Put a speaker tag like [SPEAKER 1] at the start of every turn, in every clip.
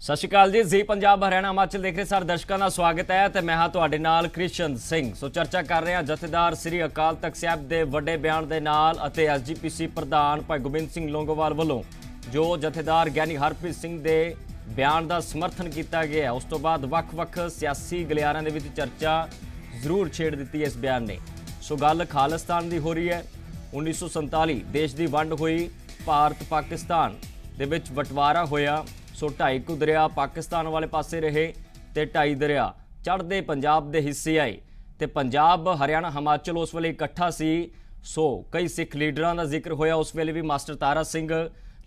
[SPEAKER 1] ਸਤਿ ਸ਼੍ਰੀ ਅਕਾਲ ਜੀ। ਜੀ ਪੰਜਾਬ ਹਰਿਆਣਾ ਹਿਮਾਚਲ ਦੇਖ ਰਹੇ ਸਾਰੇ ਦਰਸ਼ਕਾਂ ਦਾ ਸਵਾਗਤ ਹੈ ਤੇ ਮੈਂ ਹਾਂ ਤੁਹਾਡੇ ਨਾਲ ਕ੍ਰਿਸ਼ਨ ਸਿੰਘ। ਸੋ ਚਰਚਾ ਕਰ ਰਹੇ ਹਾਂ ਜਥੇਦਾਰ ਸ੍ਰੀ ਅਕਾਲ ਤਖਤ ਸਾਹਿਬ ਦੇ ਵੱਡੇ ਬਿਆਨ ਦੇ ਨਾਲ ਅਤੇ ਐਸਜੀਪੀਸੀ ਪ੍ਰਧਾਨ ਭਾਈ ਗੋਬਿੰਦ ਸਿੰਘ ਲੌਂਗੋਵਾਲ ਵੱਲੋਂ ਜੋ ਜਥੇਦਾਰ ਗਿਆਨੀ ਹਰਪ੍ਰੀਤ ਸਿੰਘ ਦੇ ਬਿਆਨ ਦਾ ਸਮਰਥਨ ਕੀਤਾ ਗਿਆ। ਉਸ ਤੋਂ ਬਾਅਦ ਵੱਖ-ਵੱਖ ਸਿਆਸੀ ਗਲਿਆਰਿਆਂ ਦੇ ਵਿੱਚ ਚਰਚਾ ਜ਼ਰੂਰ ਛੇੜ ਦਿੱਤੀ ਇਸ ਬਿਆਨ ਨੇ। ਸੋ ਗੱਲ ਖਾਲਿਸਤਾਨ ਦੀ ਹੋ ਰਹੀ ਹੈ। 1947 ਦੇਸ਼ ਦੀ ਵੰਡ ਹੋਈ, ਭਾਰਤ ਪਾਕਿਸਤਾਨ ਦੇ ਵਿੱਚ ਬਟਵਾਰਾ ਹੋਇਆ। ਸੋ 2.5 ਕੁ ਦਰਿਆ ਪਾਕਿਸਤਾਨ ਵਾਲੇ ਪਾਸੇ ਰਹੇ ਤੇ 2.5 ਦਰਿਆ ਚੜ੍ਹਦੇ ਪੰਜਾਬ ਦੇ ਹਿੱਸੇ ਆਏ ਤੇ ਪੰਜਾਬ ਹਰਿਆਣਾ ਹਿਮਾਚਲ ਉਸ ਵੇਲੇ ਇਕੱਠਾ ਸੀ। ਸੋ ਕਈ ਸਿੱਖ ਲੀਡਰਾਂ ਦਾ ਜ਼ਿਕਰ ਹੋਇਆ। ਉਸ ਵੇਲੇ ਵੀ ਮਾਸਟਰ ਤਾਰਾ ਸਿੰਘ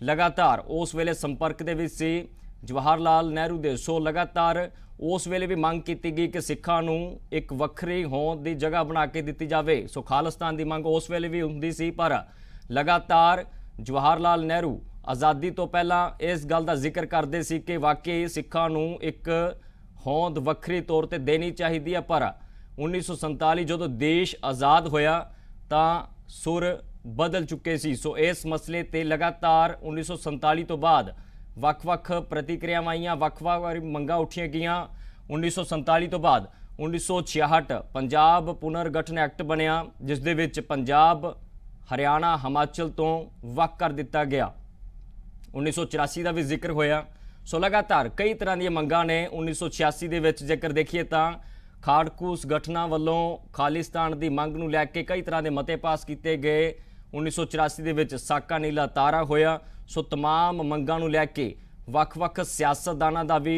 [SPEAKER 1] ਲਗਾਤਾਰ ਉਸ ਵੇਲੇ ਸੰਪਰਕ ਦੇ ਵਿੱਚ ਸੀ ਜਵਾਹਰ ਲਾਲ ਨਹਿਰੂ ਦੇ। ਸੋ ਲਗਾਤਾਰ ਉਸ ਵੇਲੇ ਵੀ ਮੰਗ ਕੀਤੀ ਗਈ ਕਿ ਸਿੱਖਾਂ ਨੂੰ ਇੱਕ ਵੱਖਰੀ ਹੋਂਦ ਦੀ ਜਗ੍ਹਾ ਬਣਾ ਕੇ ਦਿੱਤੀ ਜਾਵੇ। ਸੋ ਖਾਲਿਸਤਾਨ ਦੀ ਮੰਗ ਉਸ ਵੇਲੇ ਵੀ ਹੁੰਦੀ ਸੀ, ਪਰ ਲਗਾਤਾਰ ਜਵਾਹਰ ਲਾਲ ਨਹਿਰੂ ਆਜ਼ਾਦੀ ਤੋਂ ਪਹਿਲਾਂ ਇਸ ਗੱਲ ਦਾ ਜ਼ਿਕਰ ਕਰਦੇ ਸੀ ਕਿ ਵਾਕਈ ਸਿੱਖਾਂ ਨੂੰ ਇੱਕ ਹੋਂਦ ਵੱਖਰੀ ਤੌਰ ਤੇ ਦੇਣੀ ਚਾਹੀਦੀ ਹੈ। ਪਰ 1947 ਜਦੋਂ ਦੇਸ਼ ਆਜ਼ਾਦ ਹੋਇਆ ਤਾਂ ਸੁਰ ਬਦਲ ਚੁੱਕੇ ਸੀ। ਸੋ ਇਸ ਮਸਲੇ ਤੇ ਲਗਾਤਾਰ 1947 ਤੋਂ ਬਾਅਦ ਵੱਖ-ਵੱਖ ਪ੍ਰਤੀਕਿਰਿਆਵਾਂ ਆਈਆਂ, ਵੱਖ-ਵੱਖ ਮੰਗਾਂ ਉੱਠੀਆਂ ਗਈਆਂ। 1947 ਤੋਂ ਬਾਅਦ 1966 ਪੰਜਾਬ ਪੁਨਰਗਠਨ ਐਕਟ ਬਣਿਆ, ਜਿਸ ਦੇ ਵਿੱਚ ਪੰਜਾਬ ਹਰਿਆਣਾ ਹਿਮਾਚਲ ਤੋਂ ਵੱਖ ਕਰ ਦਿੱਤਾ ਗਿਆ। 1984 ਦਾ ਵੀ ਜ਼ਿਕਰ ਹੋਇਆ। ਸੋ ਲਗਾਤਾਰ ਕਈ ਤਰ੍ਹਾਂ ਦੀਆਂ ਮੰਗਾਂ ਨੇ। 1986 ਦੇ ਵਿੱਚ ਜੇਕਰ ਦੇਖੀਏ ਤਾਂ ਖਾੜਕੂਸ ਗਠਨਾਂ ਵੱਲੋਂ ਖਾਲਿਸਤਾਨ ਦੀ ਮੰਗ ਨੂੰ ਲੈ ਕੇ ਕਈ ਤਰ੍ਹਾਂ ਦੇ ਮਤੇ ਪਾਸ ਕੀਤੇ ਗਏ। 1984 ਦੇ ਵਿੱਚ ਸਾਕਾ ਨੀਲਾ ਤਾਰਾ ਹੋਇਆ। ਸੋ तमाम ਮੰਗਾਂ ਨੂੰ ਲੈ ਕੇ ਵੱਖ-ਵੱਖ ਸਿਆਸਤਦਾਨਾਂ ਦਾ ਵੀ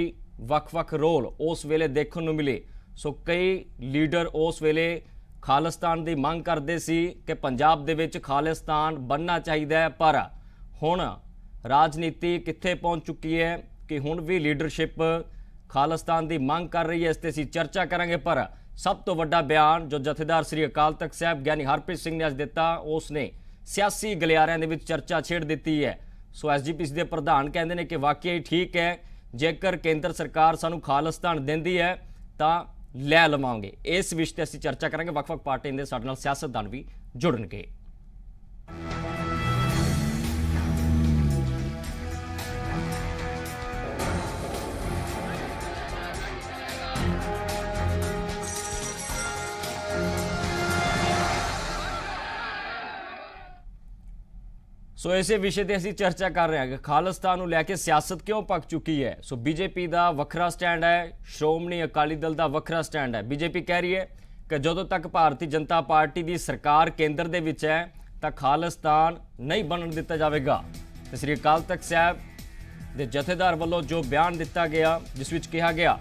[SPEAKER 1] ਵੱਖ-ਵੱਖ ਰੋਲ ਉਸ ਵੇਲੇ ਦੇਖਣ ਨੂੰ ਮਿਲੇ। ਸੋ ਕਈ ਲੀਡਰ ਉਸ ਵੇਲੇ ਖਾਲਿਸਤਾਨ ਦੀ ਮੰਗ ਕਰਦੇ ਸੀ ਕਿ ਪੰਜਾਬ ਦੇ ਵਿੱਚ ਖਾਲਿਸਤਾਨ ਬਣਨਾ ਚਾਹੀਦਾ ਹੈ, ਪਰ ਹੁਣ ਰਾਜਨੀਤੀ ਕਿੱਥੇ ਪਹੁੰਚ ਚੁੱਕੀ ਹੈ ਕਿ ਹੁਣ ਵੀ ਲੀਡਰਸ਼ਿਪ ਖਾਲਿਸਤਾਨ ਦੀ ਮੰਗ ਕਰ ਰਹੀ ਹੈ। ਇਸ ਤੇ ਅਸੀਂ ਚਰਚਾ ਕਰਾਂਗੇ। ਪਰ ਸਭ ਤੋਂ ਵੱਡਾ ਬਿਆਨ ਜੋ ਜਥੇਦਾਰ ਸ੍ਰੀ ਅਕਾਲ ਤਖਤ ਸਾਹਿਬ ਗਿਆਨੀ ਹਰਪ੍ਰੀਤ ਸਿੰਘ ਨੇ ਅੱਜ ਦਿੱਤਾ, ਉਸ ਨੇ ਸਿਆਸੀ ਗਲਿਆਰਿਆਂ ਦੇ ਵਿੱਚ ਚਰਚਾ ਛੇੜ ਦਿੱਤੀ ਹੈ। ਸੋ ਐਸਜੀਪੀਸੀ ਦੇ ਪ੍ਰਧਾਨ ਕਹਿੰਦੇ ਨੇ ਕਿ ਵਾਕਈ ਠੀਕ ਹੈ, ਜੇਕਰ ਕੇਂਦਰ ਸਰਕਾਰ ਸਾਨੂੰ ਖਾਲਿਸਤਾਨ ਦਿੰਦੀ ਹੈ ਤਾਂ ਲੈ ਲਵਾਂਗੇ। ਇਸ ਵਿਸ਼ੇ ਤੇ ਅਸੀਂ ਚਰਚਾ ਕਰਾਂਗੇ। ਵੱਖ-ਵੱਖ ਪਾਰਟੀਆਂ ਦੇ ਸਾਡੇ ਨਾਲ ਸਿਆਸਤਦਾਨ ਵੀ ਜੁੜਨਗੇ। ਸੋ ਇਸੇ ਵਿਸ਼ੇ ਤੇ ਅਸੀਂ ਚਰਚਾ ਕਰ ਰਹੇ ਹਾਂ ਕਿ ਖਾਲਿਸਤਾਨ ਨੂੰ ਲੈ ਕੇ ਸਿਆਸਤ ਕਿਉਂ ਪੱਕ ਚੁੱਕੀ ਹੈ। ਸੋ ਬੀਜੇਪੀ ਦਾ ਵੱਖਰਾ ਸਟੈਂਡ ਹੈ, ਸ਼੍ਰੋਮਣੀ ਅਕਾਲੀ ਦਲ ਦਾ ਵੱਖਰਾ ਸਟੈਂਡ ਹੈ। ਬੀਜੇਪੀ ਕਹਿ ਰਹੀ ਹੈ ਕਿ ਜਦੋਂ ਤੱਕ ਭਾਰਤੀ ਜਨਤਾ ਪਾਰਟੀ ਦੀ ਸਰਕਾਰ ਕੇਂਦਰ ਦੇ ਵਿੱਚ ਹੈ ਤਾਂ ਖਾਲਿਸਤਾਨ ਨਹੀਂ ਬਣਨ ਦਿੱਤਾ ਜਾਵੇਗਾ। ਤੇ ਸ੍ਰੀ ਅਕਾਲ ਤਖਤ ਸਾਹਿਬ ਦੇ ਜਥੇਦਾਰ ਵੱਲੋਂ ਜੋ ਬਿਆਨ ਦਿੱਤਾ ਗਿਆ, ਜਿਸ ਵਿੱਚ ਕਿਹਾ ਗਿਆ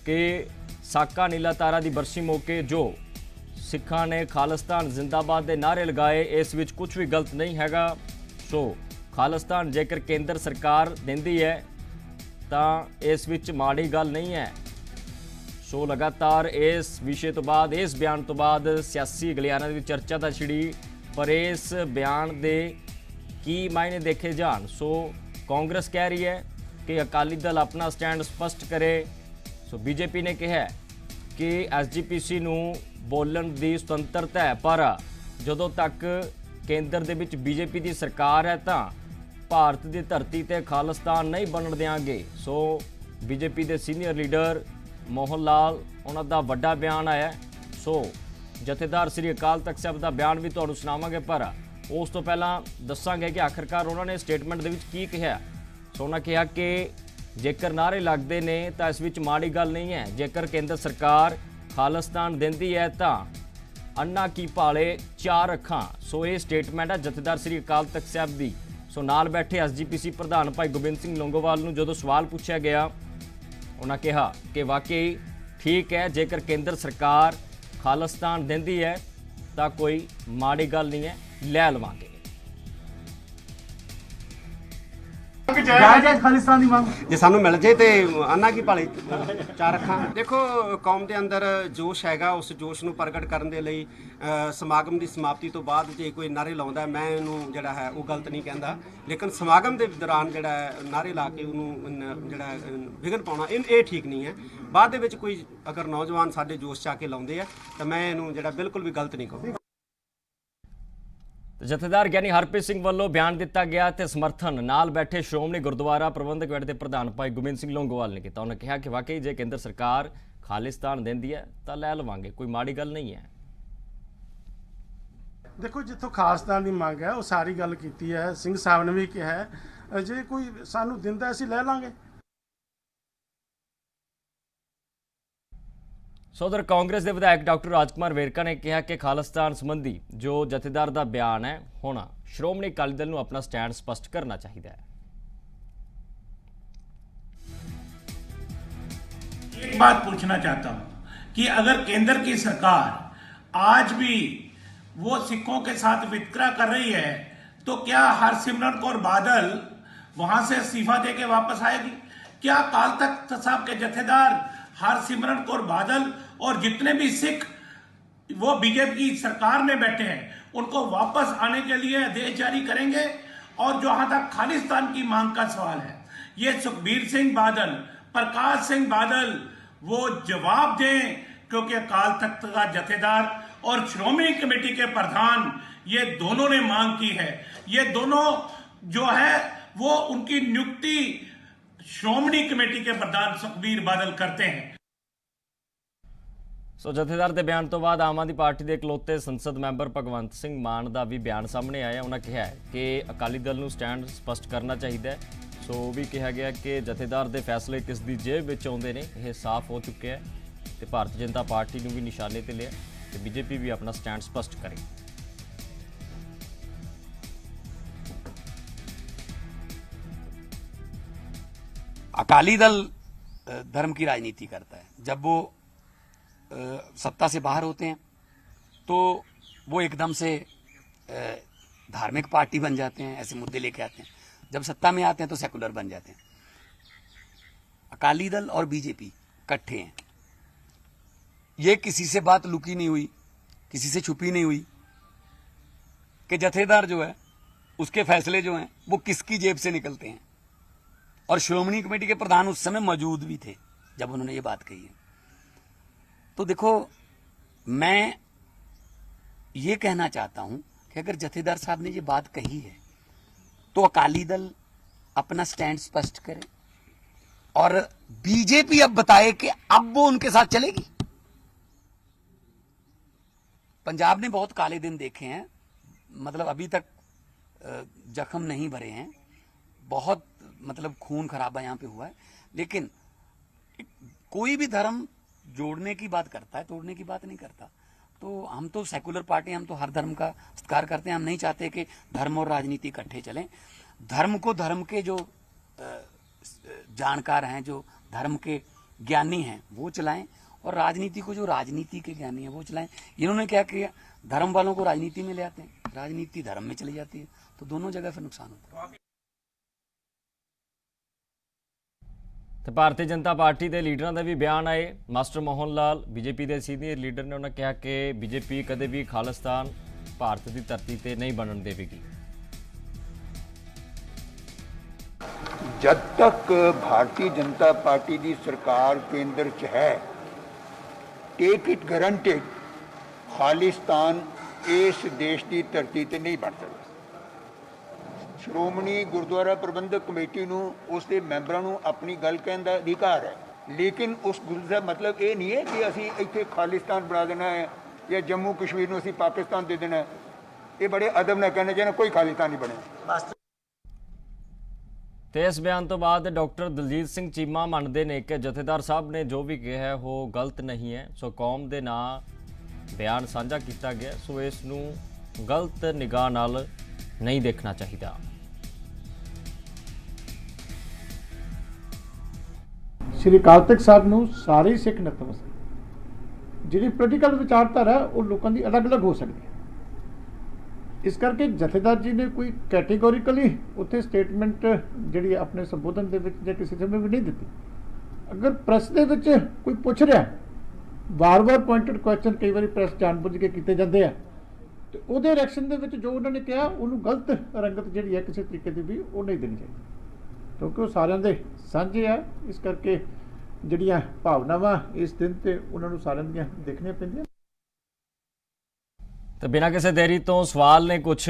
[SPEAKER 1] ਕਿ ਸਾਕਾ ਨੀਲਾ ਤਾਰਾ ਦੀ ਬਰਸੀ ਮੌਕੇ ਜੋ ਸਿੱਖਾਂ ਨੇ ਖਾਲਿਸਤਾਨ ਜ਼ਿੰਦਾਬਾਦ ਦੇ ਨਾਅਰੇ ਲਗਾਏ, ਇਸ ਵਿੱਚ ਕੁਝ ਵੀ ਗਲਤ ਨਹੀਂ ਹੈਗਾ। ਸੋ ਖਾਲਿਸਤਾਨ ਜੇਕਰ ਕੇਂਦਰ ਸਰਕਾਰ ਦਿੰਦੀ ਹੈ ਤਾਂ ਇਸ ਵਿੱਚ ਮਾੜੀ ਗੱਲ ਨਹੀਂ ਹੈ। ਸੋ ਲਗਾਤਾਰ ਇਸ ਵਿਸ਼ੇ ਤੋਂ ਬਾਅਦ, ਇਸ ਬਿਆਨ ਤੋਂ ਬਾਅਦ ਸਿਆਸੀ ਗਲਿਆਰਿਆਂ ਦੀ ਚਰਚਾ ਤਾਂ ਛਿੜੀ, ਪਰ ਇਸ ਬਿਆਨ ਦੇ ਕੀ ਮਾਇਨੇ ਦੇਖੇ ਜਾਣ। ਸੋ ਕਾਂਗਰਸ ਕਹਿ ਰਹੀ ਹੈ ਕਿ ਅਕਾਲੀ ਦਲ ਆਪਣਾ ਸਟੈਂਡ ਸਪਸ਼ਟ ਕਰੇ। ਸੋ ਬੀਜੇਪੀ ਨੇ ਕਿਹਾ ਕਿ ਐਸਜੀਪੀਸੀ ਨੂੰ ਬੋਲਣ ਦੀ ਸੁਤੰਤਰਤਾ ਹੈ, ਪਰ ਜਦੋਂ ਤੱਕ ਕੇਂਦਰ ਦੇ ਵਿੱਚ ਬੀਜੇਪੀ ਦੀ ਸਰਕਾਰ ਹੈ ਤਾਂ ਭਾਰਤ ਦੀ ਧਰਤੀ ਤੇ ਖਾਲਿਸਤਾਨ ਨਹੀਂ ਬਣਨ ਦੇਵਾਂਗੇ। ਸੋ ਬੀਜੇਪੀ ਦੇ ਸੀਨੀਅਰ ਲੀਡਰ ਮੋਹਨ ਲਾਲ, ਉਹਨਾਂ ਦਾ ਵੱਡਾ ਬਿਆਨ ਆਇਆ। ਸੋ ਜਥੇਦਾਰ ਸ੍ਰੀ ਅਕਾਲ ਤਖਤ ਸਾਹਿਬ ਦਾ ਬਿਆਨ ਵੀ ਤੁਹਾਨੂੰ ਸੁਣਾਵਾਂਗੇ, ਪਰ ਉਸ ਤੋਂ ਪਹਿਲਾਂ ਦੱਸਾਂਗੇ ਕਿ ਆਖਿਰਕਾਰ ਉਹਨਾਂ ਨੇ ਸਟੇਟਮੈਂਟ ਦੇ ਵਿੱਚ ਕੀ ਕਿਹਾ। ਸੋ ਉਹਨਾਂ ਕਿਹਾ ਕਿ ਜੇਕਰ ਨਾਅਰੇ ਲੱਗਦੇ ਨੇ ਤਾਂ ਇਸ ਵਿੱਚ ਮਾੜੀ ਗੱਲ ਨਹੀਂ ਹੈ। ਜੇਕਰ ਕੇਂਦਰ ਸਰਕਾਰ ਖਾਲਿਸਤਾਨ ਦਿੰਦੀ ਹੈ ਤਾਂ ਅੰਨਾ ਕੀ ਭਾਲੇ ਚਾਰ ਅੱਖਾਂ। ਸੋ ਇਹ ਸਟੇਟਮੈਂਟ ਹੈ ਜਥੇਦਾਰ ਸ੍ਰੀ ਅਕਾਲ ਤਖਤ ਸਾਹਿਬ ਦੀ। ਸੋ ਨਾਲ ਬੈਠੇ ਐਸਜੀਪੀਸੀ ਪ੍ਰਧਾਨ ਭਾਈ ਗੋਬਿੰਦ ਸਿੰਘ ਲੌਂਗੋਵਾਲ ਨੂੰ ਜਦੋਂ ਸਵਾਲ ਪੁੱਛਿਆ ਗਿਆ, ਉਹਨਾਂ ਕਿਹਾ ਕਿ ਵਾਕਈ ਠੀਕ ਹੈ, ਜੇਕਰ ਕੇਂਦਰ ਸਰਕਾਰ ਖਾਲਿਸਤਾਨ ਦਿੰਦੀ ਹੈ ਤਾਂ ਕੋਈ ਮਾੜੀ ਗੱਲ ਨਹੀਂ ਹੈ, ਲੈ ਲਵਾਂਗੇ।
[SPEAKER 2] ਖਾਲਿਸਤਾਨ ਦੀ ਮੰਗ
[SPEAKER 3] ਜੇ ਸਾਨੂੰ ਮਿਲ ਜੇ ਤੇ ਅੰਨਾ ਕੀ ਭਾਲੇ ਚਾਰ ਅੱਖਾਂ। ਦੇਖੋ, ਕੌਮ ਦੇ ਅੰਦਰ ਜੋਸ਼ ਹੈਗਾ, ਉਸ ਜੋਸ਼ ਨੂੰ ਪ੍ਰਗਟ ਕਰਨ ਦੇ ਲਈ ਸਮਾਗਮ ਦੀ ਸਮਾਪਤੀ ਤੋਂ ਬਾਅਦ ਜੇ ਕੋਈ ਨਾਅਰੇ ਲਾਉਂਦਾ, ਮੈਂ ਇਹਨੂੰ ਜਿਹੜਾ ਹੈ ਉਹ ਗਲਤ ਨਹੀਂ ਕਹਿੰਦਾ, ਲੇਕਿਨ ਸਮਾਗਮ ਦੇ ਦੌਰਾਨ ਜਿਹੜਾ ਹੈ ਨਾਅਰੇ ਲਾ ਕੇ ਉਹਨੂੰ ਜਿਹੜਾ ਵਿਘਨ ਪਾਉਣਾ ਇਹ ਠੀਕ ਨਹੀਂ ਹੈ। ਬਾਅਦ ਦੇ ਵਿੱਚ ਕੋਈ ਅਗਰ ਨੌਜਵਾਨ ਸਾਡੇ ਜੋਸ਼ 'ਚ ਆ ਕੇ ਲਾਉਂਦੇ ਆ ਤਾਂ ਮੈਂ ਇਹਨੂੰ ਜਿਹੜਾ ਬਿਲਕੁਲ ਵੀ ਗਲਤ ਨਹੀਂ ਕਹੂੰਗਾ।
[SPEAKER 1] ਜਥੇਦਾਰ ਗਿਆਨੀ ਹਰਪ੍ਰੀਤ ਸਿੰਘ ਵੱਲੋਂ ਬਿਆਨ ਦਿੱਤਾ ਗਿਆ ਤੇ ਸਮਰਥਨ ਨਾਲ ਬੈਠੇ ਸ਼੍ਰੋਮਣੀ ਗੁਰਦੁਆਰਾ ਪ੍ਰਬੰਧਕ ਕਮੇਟੀ ਦੇ ਪ੍ਰਧਾਨ ਭਾਈ ਗੋਬਿੰਦ ਸਿੰਘ ਲੌਂਗੋਵਾਲ ਨੇ ਕੀਤਾ। ਉਹਨਾਂ ਕਿਹਾ ਕਿ ਵਾਕਈ ਜੇ ਕੇਂਦਰ ਸਰਕਾਰ ਖਾਲਿਸਤਾਨ ਦਿੰਦੀ ਹੈ ਤਾਂ ਲੈ ਲਵਾਂਗੇ, ਕੋਈ ਮਾੜੀ ਗੱਲ ਨਹੀਂ ਹੈ।
[SPEAKER 2] देखो जितों खालिस्तान की मंग है वो सारी गल की है, सिंह साहब ने भी कहा है जे कोई सानू दिंदा असीं लै लांगे।
[SPEAKER 1] उधर कांग्रेस के विधायक डॉक्टर राजकुमार वेरका ने कहा कि खालिस्तान संबंधी जो जथेदार का बयान है होना श्रोमणी अकाली दल को अपना स्टैंड स्पष्ट करना चाहिए।
[SPEAKER 4] एक बात पूछना चाहता हूं कि अगर केंद्र की सरकार आज भी वो सिखों के साथ वितकरा कर रही है तो क्या हरसिमरत कौर बादल वहां से इस्तीफा देके वापस आएगी? क्या अकाल तख्त साहब के जथेदार हरसिमरत कौर बादल और जितने भी सिख वो बीजेपी की सरकार में बैठे हैं उनको वापस आने के लिए आदेश जारी करेंगे? और जहां तक खालिस्तान की मांग का सवाल है, ये सुखबीर सिंह बादल, प्रकाश सिंह बादल वो जवाब दें, क्योंकि अकाल तख्त का जथेदार और श्रोमणी कमेटी के प्रधान ये दोनों ने मांग की है। ये दोनों जो है वो उनकी नियुक्ति श्रोमणी कमेटी के प्रधान सुखबीर बादल करते हैं।
[SPEAKER 1] जथेदार के बयान तो बाद आम आदमी पार्टी के इकलौते संसद मैंबर भगवंत सिंह मान का भी बयान सामने आया। उन्होंने कहा है कि अकाली दल को स्टैंड स्पष्ट करना चाहिए। भी कहा गया कि जथेदार के फैसले किस दी जेब में आते हैं, यह साफ हो चुके हैं तो भारतीय जनता पार्टी ने भी निशाने पर लिया तो बीजेपी भी अपना स्टैंड स्पष्ट करे।
[SPEAKER 5] अकाली दल धर्म की राजनीति करता है। जब वो सत्ता से बाहर होते हैं तो वो एकदम से धार्मिक पार्टी बन जाते हैं, ऐसे मुद्दे लेके आते हैं। जब सत्ता में आते हैं तो सेकुलर बन जाते हैं। अकाली दल और बीजेपी इकट्ठे हैं। ये किसी से बात लुकी नहीं हुई, किसी से छुपी नहीं हुई कि जथेदार जो है उसके फैसले जो हैं वो किसकी जेब से निकलते हैं। और श्रोमणी कमेटी के प्रधान उस समय मौजूद भी थे जब उन्होंने ये बात कही है। तो देखो, मैं ये कहना चाहता हूं कि अगर जथेदार साहब ने ये बात कही है तो अकाली दल अपना स्टैंड स्पष्ट करे और बीजेपी अब बताए कि अब वो उनके साथ चलेगी। पंजाब ने बहुत काले दिन देखे हैं, मतलब अभी तक जख्म नहीं भरे हैं, बहुत मतलब खून खराबा यहां पे हुआ है। लेकिन कोई भी धर्म जोड़ने की बात करता है, तोड़ने की बात नहीं करता। तो हम तो सेकुलर पार्टी, हम तो हर धर्म का सत्कार करते हैं। हम नहीं चाहते कि धर्म और राजनीति इकट्ठे चलें। धर्म को धर्म के जो जानकार हैं, जो धर्म के ज्ञानी हैं वो चलाएं, और राजनीति को जो राजनीति के ज्ञानी हैं वो चलाएं। इन्होंने क्या किया, धर्म वालों को राजनीति में ले आते हैं, राजनीति धर्म में चली जाती है, तो दोनों जगह फिर नुकसान होता है।
[SPEAKER 1] तो भारतीय जनता पार्टी के लीडर के भी बयान आए। मास्टर मोहन लाल बीजेपी के सीनियर लीडर ने उन्होंने कहा कि बीजेपी कदे भी खालिस्तान भारत की धरती पर नहीं बनन देगी।
[SPEAKER 6] जब तक भारतीय जनता पार्टी की सरकार केंद्र च है, टेक इट गारंटेड खालिस्तान इस देश की धरती पर नहीं बन सकता। श्रोमणी गुरुद्वारा प्रबंधक कमेटी नूं उसके मैंबरां नूं अपनी गल कहने का अधिकार है, लेकिन उस गल का मतलब ये नहीं है कि असीं इत्थे खालिस्तान बना देना है या जम्मू कश्मीर नूं असीं पाकिस्तान दे देना है। ये बड़े अदब नाल कहना चाहिए, कोई खालिस्तान नहीं बने।
[SPEAKER 1] तो इस बयान तो बाद डॉक्टर दलजीत सिंह चीमा मानते हैं कि जथेदार साहब ने जो भी कहा है वो गलत नहीं है। सो कौम के नाम बयान साझा किया गया, सो इसनूं गलत निगाह नाल नहीं देखना चाहिए।
[SPEAKER 2] श्री अकाल तख्त साहब नूं सारे सिख नतमस्तक, जिहड़ी पोलीटिकल विचारधारा है वो लोगों की अलग अलग हो सकती है। इस करके जथेदार जी ने कोई कैटेगोरिकली उत्थे स्टेटमेंट जिहड़ी अपने संबोधन दे विच जां किसी समय भी नहीं दी। अगर प्रेस दे विच कोई पूछ रहा, बार बार पॉइंटेड क्वेश्चन कई बार प्रेस जानबूझ के किए जाते हैं, तो वो रिएक्शन के जो उन्होंने कहा उन्होंने गलत रंगत जी है किसी तरीके की भी वो नहीं देनी चाहिए, क्योंकि वो सारे दे साझे है। इस करके जिहड़ियां भावनावां इस दिन ते उन्होंने सारिਆਂ ਦੀਆਂ देखनियां पैंदियां।
[SPEAKER 1] तो बिना किसी देरी तो सवाल ने कुछ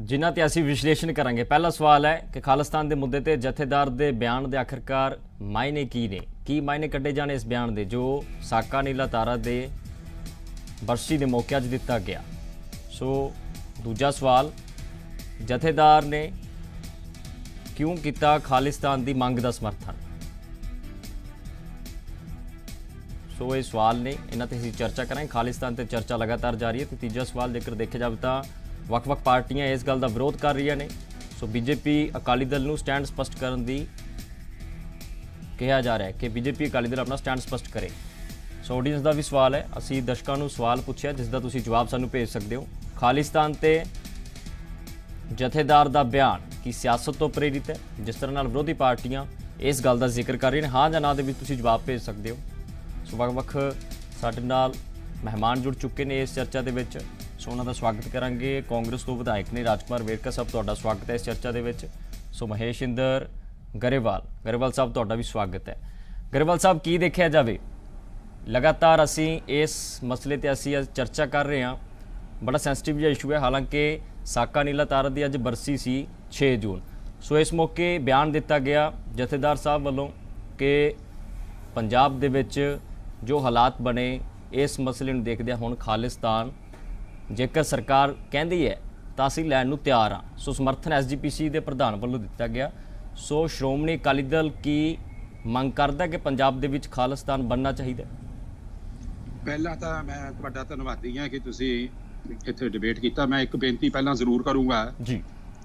[SPEAKER 1] जिन्हां ते असीं विश्लेषण करांगे। पहला सवाल है कि खालिस्तान के मुद्दे ते जथेदार के बयान के आखिरकार मायने की ने, की मायने कड्ढे जाने इस बयान के जो साका नीला तारा दे बरसी के मौके अज दिता गया। सो दूजा सवाल, जथेदार ने क्यों किया खालिस्तान की मंग का समर्थन। सो ये सवाल ने, इन्हां ते असीं चर्चा करांगे। खालिस्तान ते चर्चा लगातार जारी है। तो तीजा सवाल जेकर देखे जाए तो ਵੱਖ-ਵੱਖ पार्टियां इस गल का विरोध कर रही ने। सो बीजेपी अकाली दल नूं स्टैंड स्पष्ट करन दी कहा जा रहा है कि बीजेपी अकाली दल अपना स्टैंड स्पष्ट करे। सो ऑडियंस का भी सवाल है, असीं दर्शकों नूं सवाल पूछा जिसका तुसीं जवाब सानूं भेज सकते हो। खालिस्तान ते जथेदार का बयान की सियासत तो प्रेरित है, जिस तरह नाल विरोधी पार्टियां इस गल का जिक्र कर रही हैं, हाँ या ना दे विच तुसीं जवाब भेज सकते हो। सो ਵੱਖ-ਵੱਖ साडे नाल मेहमान जुड़ चुके हैं इस चर्चा के विच। सो उन्हों का स्वागत करांगे। कांग्रेस तो विधायक ने राजकुमार वेरका साहब, तुहाडा स्वागत है इस चर्चा के विच। सो महेश इंदर गरेवाल साहब, तुहाडा भी स्वागत है। गरेवाल साहब, की देखा जाए, लगातार असी इस मसले ते असी चर्चा कर रहे हैं, बड़ा सेंसिटिव जिहा इशू है। हालांकि साका नीला तारा की अज बरसी सी 6 जून। सो इस मौके बयान दिता गया जथेदार साहब वालों कि पंजाब दे विच जो हालात बने इस मसले नूं देखदे हुण खालिस्तान जेकर सरकार कहती है तो असीं लैण नूं तैयार हाँ। सो समर्थन SGPC के प्रधान वालों दिता गया। सो श्रोमणी अकाली दल की मंग करदा कि पंजाब दे विच खालिस्तान बनना चाहिए।
[SPEAKER 7] ਪਹਿਲਾਂ ਤਾਂ ਮੈਂ ਤੁਹਾਡਾ ਧੰਨਵਾਦੀ ਹਾਂ ਕਿ ਤੁਸੀਂ ਇੱਥੇ ਡਿਬੇਟ ਕੀਤਾ। ਮੈਂ ਇੱਕ ਬੇਨਤੀ ਪਹਿਲਾਂ ਜ਼ਰੂਰ ਕਰੂੰਗਾ
[SPEAKER 1] जी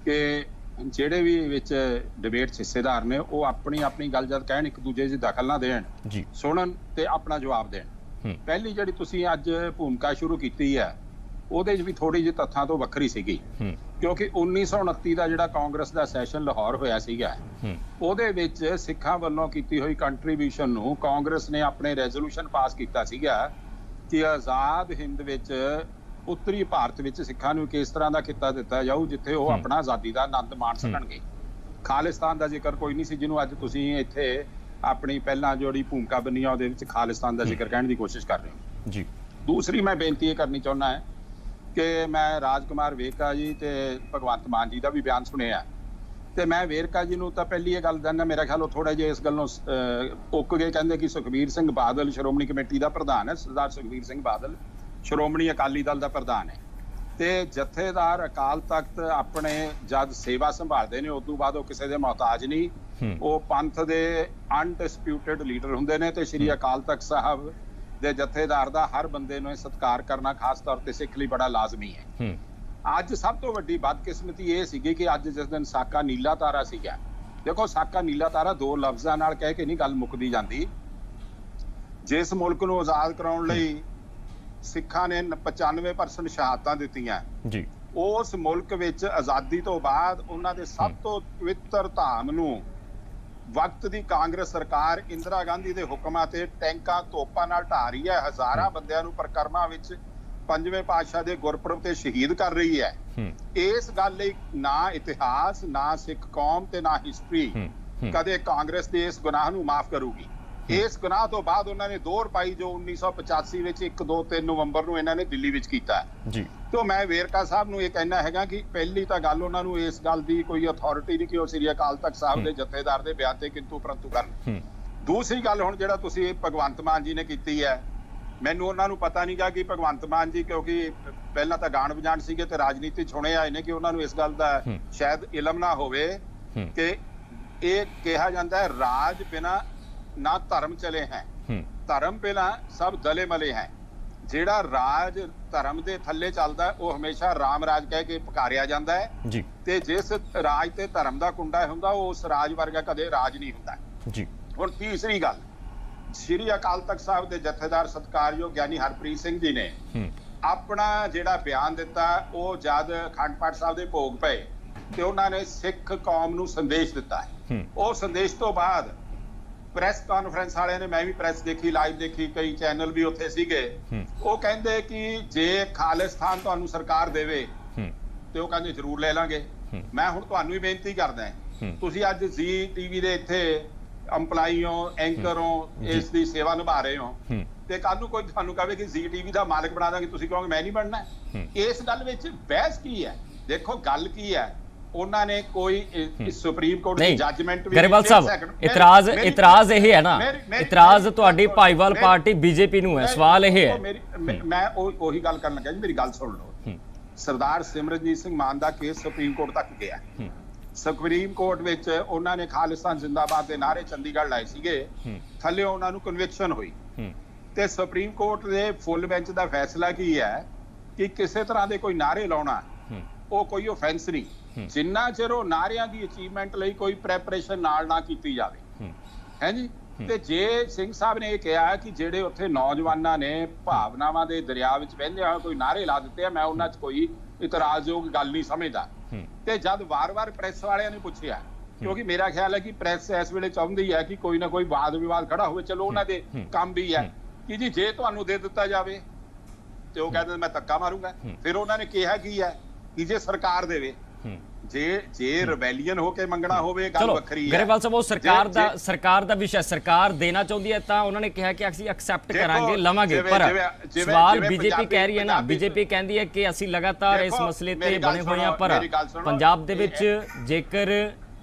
[SPEAKER 7] ਕਿ ਜਿਹੜੇ ਵੀ ਵਿੱਚ ਡਿਬੇਟ 'ਚ ਹਿੱਸੇਦਾਰ ਨੇ ਉਹ ਆਪਣੀ ਆਪਣੀ ਗੱਲ ਜਦ ਕਹਿਣ ਇੱਕ ਦੂਜੇ 'ਚ ਦਖਲ ਨਾ ਦੇਣ,
[SPEAKER 1] जी
[SPEAKER 7] ਸੁਣਨ ਤੇ ਆਪਣਾ ਜਵਾਬ ਦੇਣ। ਪਹਿਲੀ ਜਿਹੜੀ ਤੁਸੀਂ ਅੱਜ ਭੂਮਿਕਾ ਸ਼ੁਰੂ ਕੀਤੀ ਹੈ ਉਹਦੇ 'ਚ ਵੀ ਥੋੜੀ ਜਿਹੀ ਤੱਥਾਂ ਤੋਂ ਵੱਖਰੀ ਸੀਗੀ, ਕਿਉਂਕਿ 1929 ਦਾ ਜਿਹੜਾ ਕਾਂਗਰਸ ਦਾ ਸੈਸ਼ਨ ਲਾਹੌਰ ਹੋਇਆ ਸੀਗਾ ਉਹਦੇ ਵਿੱਚ ਸਿੱਖਾਂ ਵੱਲੋਂ ਕੀਤੀ ਹੋਈ ਕੰਟਰੀਬਿਊਸ਼ਨ ਨੂੰ ਕਾਂਗਰਸ ਨੇ ਆਪਣੇ ਰੈਜ਼ੋਲੂਸ਼ਨ ਪਾਸ ਕੀਤਾ ਸੀਗਾ ਕਿ ਆਜ਼ਾਦ ਹਿੰਦ ਵਿੱਚ ਉੱਤਰੀ ਭਾਰਤ ਵਿੱਚ ਸਿੱਖਾਂ ਨੂੰ ਕਿਸ ਤਰ੍ਹਾਂ ਦਾ ਖਿੱਤਾ ਦਿੱਤਾ ਜਾਊ ਜਿੱਥੇ ਉਹ ਆਪਣਾ ਆਜ਼ਾਦੀ ਦਾ ਆਨੰਦ ਮਾਣ ਸਕਣਗੇ। ਖਾਲਿਸਤਾਨ ਦਾ ਜ਼ਿਕਰ ਕੋਈ ਨਹੀਂ ਸੀ ਜਿਹਨੂੰ ਅੱਜ ਤੁਸੀਂ ਇੱਥੇ ਆਪਣੀ ਪਹਿਲਾਂ ਜਿਹੜੀ ਭੂਮਿਕਾ ਬਣੀ ਆ ਉਹਦੇ ਵਿੱਚ ਖਾਲਿਸਤਾਨ ਦਾ ਜ਼ਿਕਰ ਕਹਿਣ ਦੀ ਕੋਸ਼ਿਸ਼ ਕਰ ਰਹੇ ਹੋ।
[SPEAKER 1] जी
[SPEAKER 7] ਦੂਸਰੀ ਮੈਂ ਬੇਨਤੀ ਇਹ ਕਰਨੀ ਚਾਹੁੰਦਾ ਹੈ ਕਿ ਮੈਂ ਰਾਜਕੁਮਾਰ ਵੇਰਕਾ ਜੀ ਤੇ ਭਗਵੰਤ ਮਾਨ ਜੀ ਦਾ ਵੀ ਬਿਆਨ ਸੁਣਿਆ ਤੇ ਮੈਂ ਵੇਰਕਾ ਜੀ ਨੂੰ ਤਾਂ ਪਹਿਲੀ ਇਹ ਗੱਲ ਦੱਸਣਾ, ਮੇਰਾ ਖਿਆਲ ਉਹ ਥੋੜਾ ਜਿਹਾ ਇਸ ਗੱਲ ਨੂੰ ਉੱਕ ਗਏ। ਕਹਿੰਦੇ ਕਿ ਸੁਖਬੀਰ ਸਿੰਘ ਬਾਦਲ ਸ਼੍ਰੋਮਣੀ ਕਮੇਟੀ ਦਾ ਪ੍ਰਧਾਨ ਹੈ, ਸਰਦਾਰ ਸੁਖਬੀਰ ਸਿੰਘ ਬਾਦਲ ਸ਼੍ਰੋਮਣੀ ਅਕਾਲੀ ਦਲ ਦਾ ਪ੍ਰਧਾਨ ਹੈ ਤੇ ਜਥੇਦਾਰ ਅਕਾਲ ਤਖਤ ਆਪਣੇ ਜਦ ਸੇਵਾ ਸੰਭਾਲਦੇ ਨੇ ਉਸ ਤੋਂ ਬਾਅਦ ਉਹ ਕਿਸੇ ਦੇ ਮੁਹਤਾਜ ਨਹੀਂ, ਉਹ ਪੰਥ ਦੇ ਅਨਡਿਸਪਿਊਟਡ ਲੀਡਰ ਹੁੰਦੇ ਨੇ ਤੇ ਸ਼੍ਰੀ ਅਕਾਲ ਤਖਤ ਸਾਹਿਬ ਦੇ ਜਥੇਦਾਰ ਦਾ ਹਰ ਬੰਦੇ ਨੂੰ ਸਤਿਕਾਰ ਕਰਨਾ ਖਾਸ ਤੌਰ ਤੇ ਸਿੱਖ ਲਈ ਬੜਾ ਲਾਜ਼ਮੀ ਹੈ। ਅੱਜ ਸਭ ਤੋਂ ਵੱਡੀ ਬਦਕਿਸਮਤੀ ਇਹ ਸੀਗੀ ਕਿ ਅੱਜ ਜਿਸ ਦਿਨ ਸਾਕਾ ਨੀਲਾ ਤਾਰਾ ਸੀਗਾ, ਦੇਖੋ ਸਾਕਾ ਨੀਲਾ ਤਾਰਾ ਦੋ ਲਫ਼ਜ਼ਾਂ ਨਾਲ ਕਹਿ ਕੇ ਨਹੀਂ ਗੱਲ ਮੁੱਕਦੀ ਜਾਂਦੀ। ਜਿਸ ਮੁਲਕ ਨੂੰ ਆਜ਼ਾਦ ਕਰਾਉਣ ਲਈ ਸਿੱਖਾਂ ਨੇ 95% ਸ਼ਹਾਦਤਾਂ ਦਿੱਤੀਆਂ
[SPEAKER 1] जी
[SPEAKER 7] ਉਸ ਮੁਲਕ ਵਿੱਚ ਆਜ਼ਾਦੀ ਤੋਂ ਬਾਅਦ ਉਹਨਾਂ ਦੇ ਸਭ ਤੋਂ ਪਵਿੱਤਰ ਧਾਮ ਨੂੰ ਵਕਤ ਦੀ ਕਾਂਗਰਸ ਸਰਕਾਰ ਇੰਦਰਾ ਗਾਂਧੀ ਦੇ ਹੁਕਮਾਂ ਤੇ ਟੈਂਕਾਂ ਤੋਪਾਂ ਨਾਲ ਢਾ ਰਹੀ ਹੈ। ਹਜ਼ਾਰਾਂ ਬੰਦਿਆਂ ਨੂੰ ਪਰਿਕਰਮਾ ਵਿੱਚ ਪੰਜਵੇਂ ਪਾਤਸ਼ਾਹ ਦੇ ਗੁਰਪੁਰਬ ਤੇ ਸ਼ਹੀਦ ਕਰ ਰਹੀ ਹੈ। ਇਸ ਗੱਲ ਲਈ ਨਾ ਇਤਿਹਾਸ, ਨਾ ਸਿੱਖ ਕੌਮ ਤੇ ਨਾ ਹਿਸਟਰੀ ਕਦੇ ਕਾਂਗਰਸ ਦੇ ਇਸ ਗੁਨਾਹ ਨੂੰ ਮਾਫ ਕਰੂਗੀ। ਇਸ ਗੁਨਾਹ ਤੋਂ ਬਾਅਦ ਉਹਨਾਂ ਨੇ ਦੌਰ ਪਾਈ ਜੋ 1985 ਵਿੱਚ 1, 2, 3 ਨਵੰਬਰ ਨੂੰ ਇਹਨਾਂ ਨੇ ਦਿੱਲੀ ਵਿੱਚ ਕੀਤਾ
[SPEAKER 1] जी
[SPEAKER 7] ਤੋਂ ਮੈਂ ਵੇਰਕਾ ਸਾਹਿਬ ਨੂੰ ਇਹ ਕਹਿਣਾ ਹੈਗਾ ਕਿ ਪਹਿਲੀ ਤਾਂ ਗੱਲ ਉਹਨਾਂ ਨੂੰ ਇਸ ਗੱਲ ਦੀ ਕੋਈ ਅਥਾਰਟੀ ਨਹੀਂ ਕਿ ਉਹ ਸ੍ਰੀ ਅਕਾਲ ਤਖਤ ਸਾਹਿਬ ਦੇ ਜਥੇਦਾਰ ਦੇ ਬਿਆਨ ਤੇ ਕਿੰਤੂ ਪਰੰਤੂ ਕਰਨ। ਦੂਸਰੀ ਗੱਲ ਹੁਣ ਜਿਹੜਾ ਤੁਸੀਂ ਭਗਵੰਤ ਮਾਨ ਜੀ ਨੇ ਕੀਤੀ ਹੈ, ਮੈਨੂੰ ਉਹਨਾਂ ਨੂੰ ਪਤਾ ਨਹੀਂ ਗਾ ਕਿ ਭਗਵੰਤ ਮਾਨ ਜੀ ਕਿਉਂਕਿ ਪਹਿਲਾਂ ਤਾਂ ਗਾਣ ਵਜਾਣ ਸੀਗੇ ਤੇ ਰਾਜਨੀਤੀ ਛੁਣੇ ਆਏ ਨੇ ਕਿ ਉਹਨਾਂ ਨੂੰ ਇਸ ਗੱਲ ਦਾ ਸ਼ਾਇਦ ਇਲਮ ਨਾ ਹੋਵੇ ਕਿ ਇਹ ਕਿਹਾ ਜਾਂਦਾ ਹੈ ਰਾਜ ਬਿਨਾ ਨਾ ਧਰਮ ਚਲੇ ਹੈ, ਧਰਮ ਬਿਨਾ ਸਭ ਦਲੇ ਮਲੇ ਹੈ। ਜਿਹੜਾ ਰਾਜ ਧਰਮ ਦੇ ਥੱਲੇ ਚੱਲਦਾ ਉਹ ਹਮੇਸ਼ਾ ਰਾਮ ਰਾਜ ਕਹਿ ਕੇ ਪੁਕਾਰਿਆ ਜਾਂਦਾ ਹੈ
[SPEAKER 1] जी
[SPEAKER 7] ਤੇ ਜਿਸ ਰਾਜ ਤੇ ਧਰਮ ਦਾ ਕੁੰਡਾ ਹੁੰਦਾ ਉਹ ਉਸ ਰਾਜ ਵਰਗਾ ਕਦੇ ਰਾਜ ਨਹੀਂ ਹੁੰਦਾ।
[SPEAKER 1] जी
[SPEAKER 7] ਹੁਣ ਤੀਸਰੀ ਗੱਲ, ਸ਼੍ਰੀ ਅਕਾਲ ਤਖਤ ਸਾਹਿਬ ਦੇ ਜਥੇਦਾਰ ਸਤਿਕਾਰਯੋਗ ਗਿਆਨੀ ਹਰਪ੍ਰੀਤ ਸਿੰਘ ਜੀ ਨੇ ਆਪਣਾ ਜਿਹੜਾ ਬਿਆਨ ਦਿੱਤਾ ਉਹ ਜਦ ਅਖੰਡ ਪਾਠ ਸਾਹਿਬ ਦੇ ਭੋਗ ਪਏ ਤੇ ਉਹਨਾਂ ਨੇ ਸਿੱਖ ਕੌਮ ਨੂੰ ਸੰਦੇਸ਼ ਦਿੱਤਾ ਹੈ। ਉਹ ਸੰਦੇਸ਼ ਤੋਂ ਬਾਅਦ ਪ੍ਰੈਸ ਕਾਨਫਰੰਸ ਵਾਲਿਆਂ ਨੇ, ਮੈਂ ਵੀ ਪ੍ਰੈਸ ਦੇਖੀ, ਲਾਈਵ ਦੇਖੀ, ਕਈ ਚੈਨਲ ਵੀ ਉੱਥੇ ਸੀਗੇ, ਉਹ ਕਹਿੰਦੇ ਕਿ ਜੇ ਖਾਲਿਸਤਾਨ ਤੁਹਾਨੂੰ ਸਰਕਾਰ ਦੇਵੇ ਤੇ ਉਹ ਕਹਿੰਦੇ ਜ਼ਰੂਰ ਲੈ ਲਾਂਗੇ। ਮੈਂ ਹੁਣ ਤੁਹਾਨੂੰ ਵੀ ਬੇਨਤੀ ਕਰਦਾ, ਤੁਸੀਂ ਅੱਜ ਜ਼ੀ ਟੀਵੀ ਦੇ ਇੱਥੇ ਅੰਪਲਾਈ ਹੋ, ਐਂਕਰ ਹੋ, ਇਸ ਦੀ ਸੇਵਾ ਨਿਭਾ ਰਹੇ ਹੋ, ਤੇ ਕੱਲ ਨੂੰ ਕੋਈ ਤੁਹਾਨੂੰ ਕਹੇ ਕਿ ਜ਼ੀ ਟੀਵੀ ਦਾ ਮਾਲਕ ਬਣਾ ਦਾਂਗੇ, ਤੁਸੀਂ ਕਹੋਗੇ ਮੈਂ ਨਹੀਂ ਬਣਨਾ। ਇਸ ਗੱਲ ਵਿੱਚ ਬਹਿਸ ਕੀ ਹੈ? ਦੇਖੋ ਗੱਲ ਕੀ ਹੈ, ਉਹਨਾਂ ਨੇ ਕੋਈ ਸੁਪਰੀਮ ਕੋਰਟ ਦੀ ਜੱਜਮੈਂਟ ਵੀ
[SPEAKER 1] ਗਰੇਵਾਲ ਸਾਹਿਬ ਇਤਰਾਜ਼ ਇਹ ਹੈ ਨਾ, ਇਤਰਾਜ਼ ਤੁਹਾਡੀ ਭਾਈਵਾਲ ਪਾਰਟੀ ਬੀਜੇਪੀ ਨੂੰ ਹੈ, ਸਵਾਲ ਇਹ ਹੈ।
[SPEAKER 7] ਮੈਂ ਉਹੀ ਗੱਲ ਕਰਨ ਲੱਗਾ ਜੀ, ਮੇਰੀ ਗੱਲ ਸੁਣ ਲਓ। ਸਰਦਾਰ ਸਿਮਰਨਜੀਤ ਸਿੰਘ ਮਾਨ ਦਾ ਕੇਸ ਸੁਪਰੀਮ ਕੋਰਟ ਤੱਕ ਗਿਆ। ਸੁਪਰੀਮ ਕੋਰਟ ਵਿੱਚ ਉਹਨਾਂ ਨੇ ਖਾਲਿਸਤਾਨ ਜ਼ਿੰਦਾਬਾਦ ਦੇ ਨਾਅਰੇ ਚੰਡੀਗੜ੍ਹ ਲਾਏ ਸੀਗੇ, ਥੱਲੇ ਉਹਨਾਂ ਨੂੰ ਕਨਵਿਕਸ਼ਨ ਹੋਈ, ਤੇ ਸੁਪਰੀਮ ਕੋਰਟ ਦੇ ਫੁੱਲ ਬੈਂਚ ਦਾ ਫੈਸਲਾ ਕੀ ਹੈ ਕਿ ਕਿਸੇ ਤਰ੍ਹਾਂ ਦੇ ਕੋਈ ਨਾਅਰੇ ਲਾਉਣਾ ਉਹ ਕੋਈ ਆਫੈਂਸ ਨਹੀਂ, ਜਿੰਨਾ ਚਿਰ ਉਹ ਨਾਅਰਿਆਂ ਦੀ ਅਚੀਵਮੈਂਟ ਲਈ ਕੋਈ ਪ੍ਰੈਪਰੇਸ਼ਨ ਨਾਲ ਨਾ ਕੀਤੀ ਜਾਵੇ, ਹੈ ਜੀ। ਤੇ ਜੇ ਸਿੰਘ ਸਾਹਿਬ ਨੇ ਇਹ ਕਿਹਾ ਕਿ ਜਿਹੜੇ ਉੱਥੇ ਨੌਜਵਾਨਾਂ ਨੇ ਭਾਵਨਾਵਾਂ ਦੇ ਦਰਿਆ ਵਿੱਚ ਵਹਿੰਦਿਆਂ ਹੋਏ ਕੋਈ ਨਾਅਰੇ ਲਾ ਦਿੱਤੇ ਆ, ਮੈਂ ਉਹਨਾਂ 'ਚ ਕੋਈ ਇਤਰਾਜ਼ਯੋਗ ਗੱਲ ਨਹੀਂ ਸਮਝਦਾ। ਤੇ ਜਦ ਵਾਰ-ਵਾਰ ਪ੍ਰੈਸ ਵਾਲਿਆਂ ਨੇ ਪੁੱਛਿਆ, ਕਿਉਂਕਿ ਮੇਰਾ ਖਿਆਲ ਹੈ ਕਿ ਪ੍ਰੈਸ ਇਸ ਵੇਲੇ ਚਾਹੁੰਦੀ ਹੈ ਕਿ ਕੋਈ ਨਾ ਕੋਈ ਵਾਦ ਵਿਵਾਦ ਖੜਾ ਹੋਵੇ, ਚਲੋ ਉਹਨਾਂ ਦੇ ਕੰਮ ਵੀ ਹੈ ਕਿ ਜੀ ਜੇ ਤੁਹਾਨੂੰ ਦੇ ਦਿੱਤਾ ਜਾਵੇ, ਤੇ ਉਹ ਕਹਿੰਦੇ ਮੈਂ ਧੱਕਾ ਮਾਰੂੰਗਾ। ਫਿਰ ਉਹਨਾਂ ਨੇ ਕਿਹਾ ਕੀ ਹੈ ਕਿ ਜੇ ਸਰਕਾਰ ਦੇਵੇ, ਜੇ ਰਿਬੈਲੀਅਨ ਹੋ ਕੇ ਮੰਗਣਾ ਹੋਵੇ ਗੱਲ ਵੱਖਰੀ ਹੈ।
[SPEAKER 1] ਗਰੇਵਾਲ ਸਾਹਿਬ, ਉਹ ਸਰਕਾਰ ਦਾ ਵਿਸ਼ਾ, ਸਰਕਾਰ ਦੇਣਾ ਚਾਹੁੰਦੀ ਹੈ ਤਾਂ ਉਹਨਾਂ ਨੇ ਕਿਹਾ ਕਿ ਅਸੀਂ ਐਕਸੈਪਟ ਕਰਾਂਗੇ, ਲਵਾਂਗੇ, ਪਰ ਸਵਾਲ ਬੀਜੇਪੀ ਕਹਿ ਰਹੀ ਹੈ ਨਾ, ਬੀਜੇਪੀ ਕਹਿੰਦੀ ਹੈ ਕਿ ਅਸੀਂ ਲਗਾਤਾਰ ਇਸ ਮਸਲੇ ਤੇ ਬਣੇ ਹੋਏ ਹਾਂ, ਪਰ ਪੰਜਾਬ ਦੇ ਵਿੱਚ ਜੇਕਰ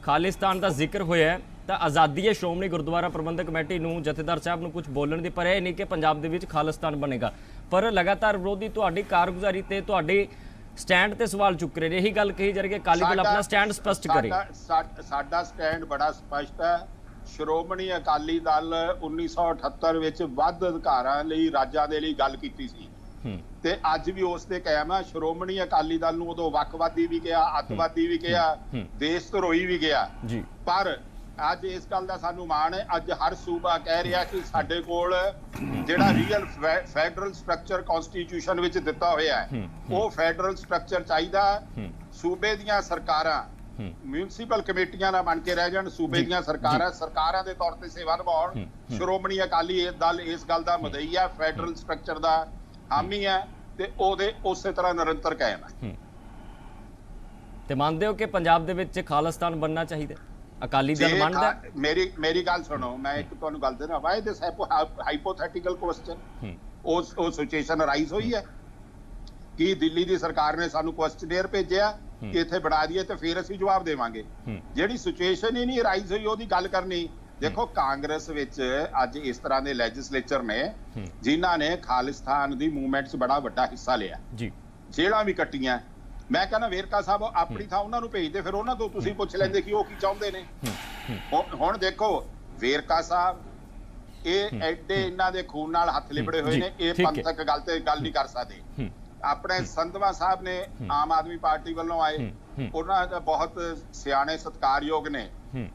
[SPEAKER 1] ਖਾਲਿਸਤਾਨ ਦਾ ਜ਼ਿਕਰ ਹੋਇਆ ਤਾਂ ਆਜ਼ਾਦੀ ਹੈ ਸ਼੍ਰੋਮਣੀ ਗੁਰਦੁਆਰਾ ਪ੍ਰਬੰਧਕ ਕਮੇਟੀ ਨੂੰ, ਜਥੇਦਾਰ ਸਾਹਿਬ ਨੂੰ ਕੁਝ ਬੋਲਣ ਦੀ, ਪਰ ਇਹ ਨਹੀਂ ਕਿ ਪੰਜਾਬ ਦੇ ਵਿੱਚ ਖਾਲਿਸਤਾਨ ਬਣੇਗਾ। ਪਰ ਲਗਾਤਾਰ ਵਿਰੋਧੀ ਤੁਹਾਡੀ ਕਾਰਗੁਜ਼ਾਰੀ ਤੇ ਤੁਹਾਡੀ ਸਟੈਂਡ ਤੇ ਸਵਾਲ ਚੁੱਕ ਰਹੇ ਨੇ। ਇਹੀ ਗੱਲ ਕਹੀ ਜਾ ਰਹੀ ਹੈ ਕਿ ਅਕਾਲੀ ਦਲ ਆਪਣਾ ਸਟੈਂਡ ਸਪਸ਼ਟ ਕਰੇ।
[SPEAKER 7] ਸਾਡਾ ਸਟੈਂਡ ਬੜਾ ਸਪਸ਼ਟ ਹੈ। ਸ਼੍ਰੋਮਣੀ ਅਕਾਲੀ ਦਲ 1978 ਵਿੱਚ ਵੱਧ ਅਧਿਕਾਰਾਂ ਲਈ ਰਾਜਾਂ ਦੇ ਲਈ ਗੱਲ ਕੀਤੀ ਸੀ, ਤੇ ਅੱਜ ਵੀ ਉਸ ਤੇ ਕਾਇਮ ਹੈ। ਸ਼੍ਰੋਮਣੀ ਅਕਾਲੀ ਦਲ ਨੂੰ ਉਦੋਂ ਵੱਖਵਾਦੀ ਵੀ ਕਿਹਾ, ਅੱਤਵਾਦੀ ਵੀ ਕਿਹਾ, ਦੇਸ਼ ਧਰੋਹੀ ਵੀ ਕਿਹਾ, ਪਰ ਅੱਜ ਇਸ ਗੱਲ ਦਾ ਸਾਨੂੰ ਮਾਣ ਹੈ, ਅੱਜ ਹਰ ਸੂਬਾ ਕਹਿ ਰਿਹਾ ਕਿ ਸਾਡੇ ਕੋਲ ਜਿਹੜਾ ਰੀਅਲ ਫੈਡਰਲ ਸਟਰਕਚਰ ਕਨਸਟੀਟਿਊਸ਼ਨ ਵਿੱਚ ਦਿੱਤਾ ਹੋਇਆ ਹੈ, ਉਹ ਫੈਡਰਲ ਸਟਰਕਚਰ ਚਾਹੀਦਾ। ਸੂਬੇ ਦੀਆਂ ਸਰਕਾਰਾਂ ਮਿਊਨਿਸਪਲ ਕਮੇਟੀਆਂ ਨਾਲ ਬਣ ਕੇ ਰਹਿ ਜਾਣ, ਸੂਬੇ ਦੀਆਂ ਸਰਕਾਰਾਂ ਦੇ ਤੌਰ ਤੇ ਸੇਵਾ ਨਿਭਾਉਣ। ਸ਼੍ਰੋਮਣੀ ਅਕਾਲੀ ਦਲ ਇਸ ਗੱਲ ਦਾ ਮਦਈ ਹੈ, ਫੈਡਰਲ ਸਟਰਕਚਰ ਦਾ ਹਾਮੀ ਹੈ, ਤੇ ਉਹਦੇ ਉਸੇ ਤਰ੍ਹਾਂ ਨਿਰੰਤਰ ਕਾਇਮ ਹੈ।
[SPEAKER 1] ਤੇ ਮੰਨਦੇ ਹੋ ਕਿ ਪੰਜਾਬ ਦੇ ਵਿੱਚ ਖਾਲਿਸਤਾਨ ਬਣਨਾ ਚਾਹੀਦਾ? ਅਕਾਲੀ ਦਲ ਮੰਨਦਾ?
[SPEAKER 7] ਮੇਰੀ ਗੱਲ ਸੁਣੋ, ਮੈਂ ਇੱਕ ਤੁਹਾਨੂੰ ਗੱਲ ਦੇਣਾ, ਵਾਈ ਦਿਸ ਹਾਈਪੋਥੈਟੀਕਲ ਕੁਐਸਚਨ, ਉਹ ਸਿਚੁਏਸ਼ਨ ਅਰਾਈਜ਼ ਹੋਈ ਹੈ ਕਿ ਦਿੱਲੀ ਦੀ ਸਰਕਾਰ ਨੇ ਸਾਨੂੰ ਕੁਐਸਚਨੇਅਰ ਭੇਜਿਆ ਕਿ ਇੱਥੇ ਬਣਾ ਦਈਏ ਤੇ ਫਿਰ ਅਸੀਂ ਜਵਾਬ ਦੇਵਾਂਗੇ। ਜਿਹੜੀ ਸਿਚੁਏਸ਼ਨ ਹੀ ਨਹੀਂ ਅਰਾਈਜ਼ ਹੋਈ ਉਹਦੀ ਗੱਲ ਕਰਨੀ। ਦੇਖੋ, ਕਾਂਗਰਸ ਵਿੱਚ ਅੱਜ ਇਸ ਤਰ੍ਹਾਂ ਦੇ ਲੈਜਿਸਲੇਚਰ ਨੇ ਜਿਨ੍ਹਾਂ ਨੇ ਖਾਲਿਸਤਾਨ ਦੀ ਮੂਵਮੈਂਟ 'ਚ ਬੜਾ ਵੱਡਾ ਹਿੱਸਾ ਲਿਆ, ਜੇਲ੍ਹਾਂ ਵੀ ਕੱਟੀਆਂ। ਮੈਂ ਕਹਿੰਦਾ ਵੇਰਕਾ ਸਾਹਿਬ ਆਪਣੀ ਥਾਂ ਉਹਨਾਂ ਨੂੰ ਭੇਜਦੇ, ਫਿਰ ਉਹਨਾਂ ਤੋਂ ਤੁਸੀਂ ਪੁੱਛ ਲੈਂਦੇ ਕਿ ਉਹ ਕੀ ਚਾਹੁੰਦੇ ਨੇ। ਹੁਣ ਦੇਖੋ ਵੇਰਕਾ ਸਾਹਿਬ ਇਹ ਐਡੇ ਇਹਨਾਂ ਦੇ ਖੂਨ ਨਾਲ ਹੱਥ ਲਿਬੜੇ ਹੋਏ ਨੇ, ਇਹ ਪੰਥਕ ਗੱਲ ਤੇ ਗੱਲ ਨਹੀਂ ਕਰ ਸਕਦੇ। ਆਪਣੇ ਸੰਧਵਾ ਸਾਹਿਬ ਨੇ ਆਮ ਆਦਮੀ ਪਾਰਟੀ ਵੱਲੋਂ ਆਏ, ਉਹਨਾਂ ਦਾ ਬਹੁਤ ਸਿਆਣੇ ਸਤਿਕਾਰਯੋਗ ਨੇ,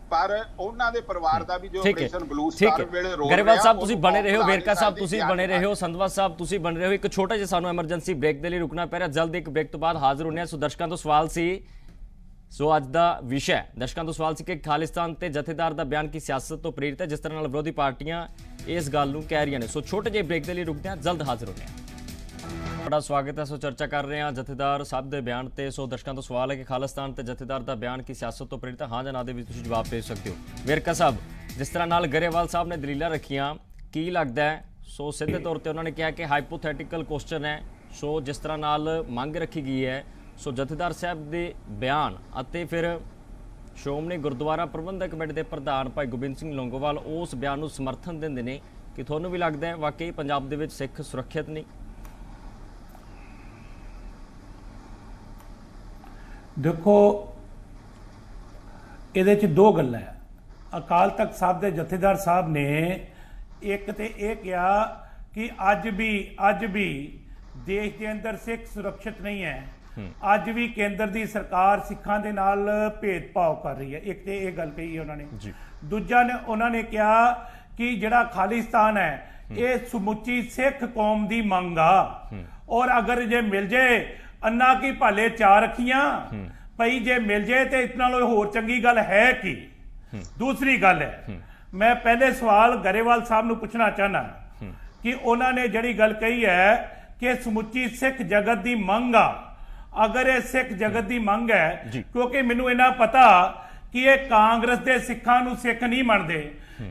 [SPEAKER 7] ਪਰ ਉਹਨਾਂ ਦੇ ਪਰਿਵਾਰ ਦਾ ਵੀ ਜੋ ਆਪਰੇਸ਼ਨ ਬਲੂ ਸਟਾਰ ਵੇਲੇ ਰੋਲ ਰਿਹਾ।
[SPEAKER 1] ਗਰੇਵਾਲ ਸਾਹਿਬ ਤੁਸੀਂ ਬਣੇ ਰਹੇ ਹੋ, ਵੇਰਕਾ ਸਾਹਿਬ ਤੁਸੀਂ ਬਣੇ ਰਹੇ ਹੋ, ਸੰਧਵਾ ਸਾਹਿਬ ਤੁਸੀਂ ਬਣੇ ਰਹੇ ਹੋ। ਇੱਕ ਛੋਟਾ ਜਿਹਾ ਸਾਨੂੰ ਐਮਰਜੈਂਸੀ ਬ੍ਰੇਕ ਦੇ ਲਈ ਰੁਕਣਾ ਪੈ ਰਿਹਾ, ਜਲਦ ਇੱਕ ਬ੍ਰੇਕ ਤੋਂ ਬਾਅਦ ਹਾਜ਼ਰ ਹੋਣੇ ਆ। ਸੋ ਦਰਸ਼ਕਾਂ ਤੋਂ ਸਵਾਲ ਸੀ, ਸੋ ਅੱਜ ਦਾ ਵਿਸ਼ਾ ਦਰਸ਼ਕਾਂ ਤੋਂ ਸਵਾਲ ਸੀ ਕਿ ਖਾਲਿਸਤਾਨ ਤੇ ਜਥੇਦਾਰ ਦਾ ਬਿਆਨ ਕੀ ਸਿਆਸਤ ਤੋਂ ਪ੍ਰੇਰਿਤ ਹੈ, ਜਿਸ ਤਰ੍ਹਾਂ ਨਾਲ ਵਿਰੋਧੀ ਪਾਰਟੀਆਂ ਇਸ ਗੱਲ ਨੂੰ ਕਹਿ ਰਹੀਆਂ ਨੇ। ਸੋ ਛੋਟੇ ਜਿਹੇ ਬ੍ਰੇਕ ਦੇ ਲਈ ਰੁਕਦੇ ਹਾਂ, ਜਲਦ ਹਾਜ਼ਰ ਹੋਣੇ ਆ। ਤੁਹਾਡਾ ਸਵਾਗਤ ਹੈ। ਸੋ ਚਰਚਾ ਕਰ ਰਹੇ ਹਾਂ ਜਥੇਦਾਰ ਸਾਹਿਬ ਦੇ ਬਿਆਨ ਤੇ। ਸੋ ਦਰਸ਼ਕਾਂ ਤੋਂ ਸਵਾਲ ਹੈ ਕਿ ਖਾਲਿਸਤਾਨ ਤੇ ਜਥੇਦਾਰ ਦਾ ਬਿਆਨ ਕੀ ਸਿਆਸਤ ਤੋਂ ਪ੍ਰੇਰਿਤ ਹੈ? ਹਾਂ ਜਾਂ ਨਾ ਦੇ ਵਿੱਚ ਤੁਸੀਂ ਜਵਾਬ ਭੇਜ ਸਕਦੇ ਹੋ। ਵੇਰਕਾ ਸਾਹਿਬ, ਜਿਸ ਤਰ੍ਹਾਂ ਨਾਲ ਗਰੇਵਾਲ ਸਾਹਿਬ ਨੇ ਦਲੀਲਾਂ ਰੱਖੀਆਂ, ਕੀ ਲੱਗਦਾ ਹੈ? ਸੋ ਸਿੱਧੇ ਤੌਰ ਤੇ ਉਹਨਾਂ ਨੇ ਕਿਹਾ ਕਿ ਹਾਈਪੋਥੈਟੀਕਲ ਕੁਐਸਚਨ ਹੈ। ਸੋ ਜਿਸ ਤਰ੍ਹਾਂ ਨਾਲ ਮੰਗ ਰੱਖੀ ਗਈ ਹੈ, ਸੋ ਜਥੇਦਾਰ ਸਾਹਿਬ ਦੇ ਬਿਆਨ ਅਤੇ ਫਿਰ ਸ਼੍ਰੋਮਣੀ ਗੁਰਦੁਆਰਾ ਪ੍ਰਬੰਧਕ ਕਮੇਟੀ ਦੇ ਪ੍ਰਧਾਨ ਭਾਈ ਗੋਬਿੰਦ ਸਿੰਘ ਲੌਂਗੋਵਾਲ ਉਸ ਬਿਆਨ ਨੂੰ ਸਮਰਥਨ ਦਿੰਦੇ ਨੇ ਕਿ ਤੁਹਾਨੂੰ ਵੀ ਲੱਗਦਾ ਹੈ ਵਾਕਈ ਪੰਜਾਬ ਦੇ ਵਿੱਚ ਸਿੱਖ ਸੁਰੱਖਿਅਤ ਨਹੀਂ?
[SPEAKER 8] ਦੇਖੋ, ਇਹਦੇ 'ਚ ਦੋ ਗੱਲਾਂ ਹੈ। ਅਕਾਲ ਤਖਤ ਸਾਹਿਬ ਦੇ ਜਥੇਦਾਰ ਸਾਹਿਬ ਨੇ ਇੱਕ ਤੇ ਇਹ ਕਿਹਾ ਕਿ ਅੱਜ ਵੀ ਦੇਸ਼ ਦੇ ਅੰਦਰ ਸਿੱਖ ਸੁਰੱਖਿਅਤ ਨਹੀਂ ਹੈ, ਅੱਜ ਵੀ ਕੇਂਦਰ ਦੀ ਸਰਕਾਰ ਸਿੱਖਾਂ ਦੇ ਨਾਲ ਭੇਦਭਾਵ ਕਰ ਰਹੀ ਹੈ। ਇੱਕ ਤੇ ਇਹ ਗੱਲ ਕਹੀ ਹੈ ਉਹਨਾਂ ਨੇ। ਦੂਜਾ ਨੇ ਉਹਨਾਂ ਨੇ ਕਿਹਾ ਕਿ ਜਿਹੜਾ ਖਾਲਿਸਤਾਨ ਹੈ ਇਹ ਸਮੁੱਚੀ ਸਿੱਖ ਕੌਮ ਦੀ ਮੰਗ ਆ, ਔਰ ਅਗਰ ਜੇ ਮਿਲ ਜੇ ਅੰਨਾ ਕੀ ਭਾਲੇ ਚਾਰ ਅੱਖੀਆਂ ਪਈ, ਜੇ ਮਿਲ ਜੇ ਤੇ ਇਸ ਨਾਲੋਂ ਹੋਰ ਚੰਗੀ ਗੱਲ ਹੈ ਕੀ? ਦੂਸਰੀ ਗੱਲ ਹੈ, ਮੈਂ ਪਹਿਲੇ ਸਵਾਲ ਗਰੇਵਾਲ ਸਾਹਿਬ ਨੂੰ ਪੁੱਛਣਾ ਚਾਹਨਾ ਕਿ ਉਹਨਾਂ ਨੇ ਜਿਹੜੀ ਗੱਲ ਕਹੀ ਹੈ ਕਿ ਸਮੁੱਚੀ ਸਿੱਖ ਜਗਤ ਦੀ ਮੰਗ ਆ, ਅਗਰ ਇਹ ਸਿੱਖ ਜਗਤ ਦੀ ਮੰਗ ਹੈ, ਕਿਉਂਕਿ ਮੈਨੂੰ ਇਹਨਾਂ ਪਤਾ ਕਿ ਇਹ ਕਾਂਗਰਸ ਦੇ ਸਿੱਖਾਂ ਨੂੰ ਸਿੱਖ ਨਹੀਂ ਮੰਨਦੇ,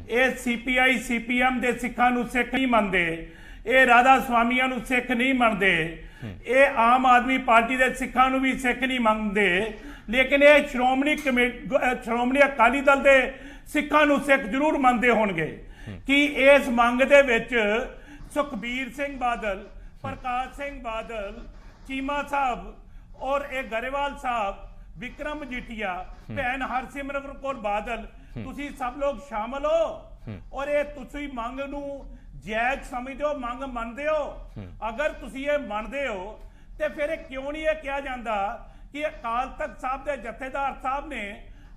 [SPEAKER 8] ਇਹ CPI CPM ਦੇ ਸਿੱਖਾਂ ਨੂੰ ਸਿੱਖ ਨਹੀਂ ਮੰਨਦੇ, ਇਹ ਰਾਧਾ ਸਵਾਮੀਆਂ ਨੂੰ ਸਿੱਖ ਨਹੀਂ ਮੰਨਦੇ, ਇਹ ਆਮ ਆਦਮੀ ਪਾਰਟੀ ਦੇ ਸਿੱਖਾਂ ਨੂੰ ਵੀ ਸਿੱਖ ਨਹੀਂ ਮੰਨਦੇ, ਲੇਕਿਨ ਇਹ ਸ਼੍ਰੋਮਣੀ ਅਕਾਲੀ ਦਲ ਦੇ ਸਿੱਖਾਂ ਨੂੰ ਸਿੱਖ ਜ਼ਰੂਰ ਮੰਨਦੇ ਹੋਣਗੇ ਕਿ ਇਸ ਮੰਗ ਦੇ ਵਿੱਚ ਸੁਖਬੀਰ ਸਿੰਘ ਬਾਦਲ, ਪ੍ਰਕਾਸ਼ ਸਿੰਘ ਬਾਦਲ, ਚੀਮਾ ਸਾਹਿਬ ਔਰ ਇਹ ਗਰੇਵਾਲ ਸਾਹਿਬ, ਵਿਕਰਮ ਮਜੀਠੀਆ, ਭੈਣ ਹਰਸਿਮਰਤ ਕੌਰ ਬਾਦਲ, ਤੁਸੀਂ ਸਭ ਲੋਕ ਸ਼ਾਮਲ ਹੋ ਔਰ ਇਹ ਤੁਸੀਂ ਮੰਗ ਨੂੰ ਜਾਇਜ਼ ਸਮਝਦੇ ਹੋ, ਮੰਗ ਮੰਨਦੇ ਹੋ। ਅਗਰ ਤੁਸੀਂ ਇਹ ਮੰਨਦੇ ਹੋ ਤੇ ਫਿਰ ਇਹ ਕਿਉਂ ਨਹੀਂ ਇਹ ਕਿਹਾ ਜਾਂਦਾ ਕਿ ਅਕਾਲ ਤਖਤ ਸਾਹਿਬ ਦੇ ਜਥੇਦਾਰ ਸਾਹਿਬ ਨੇ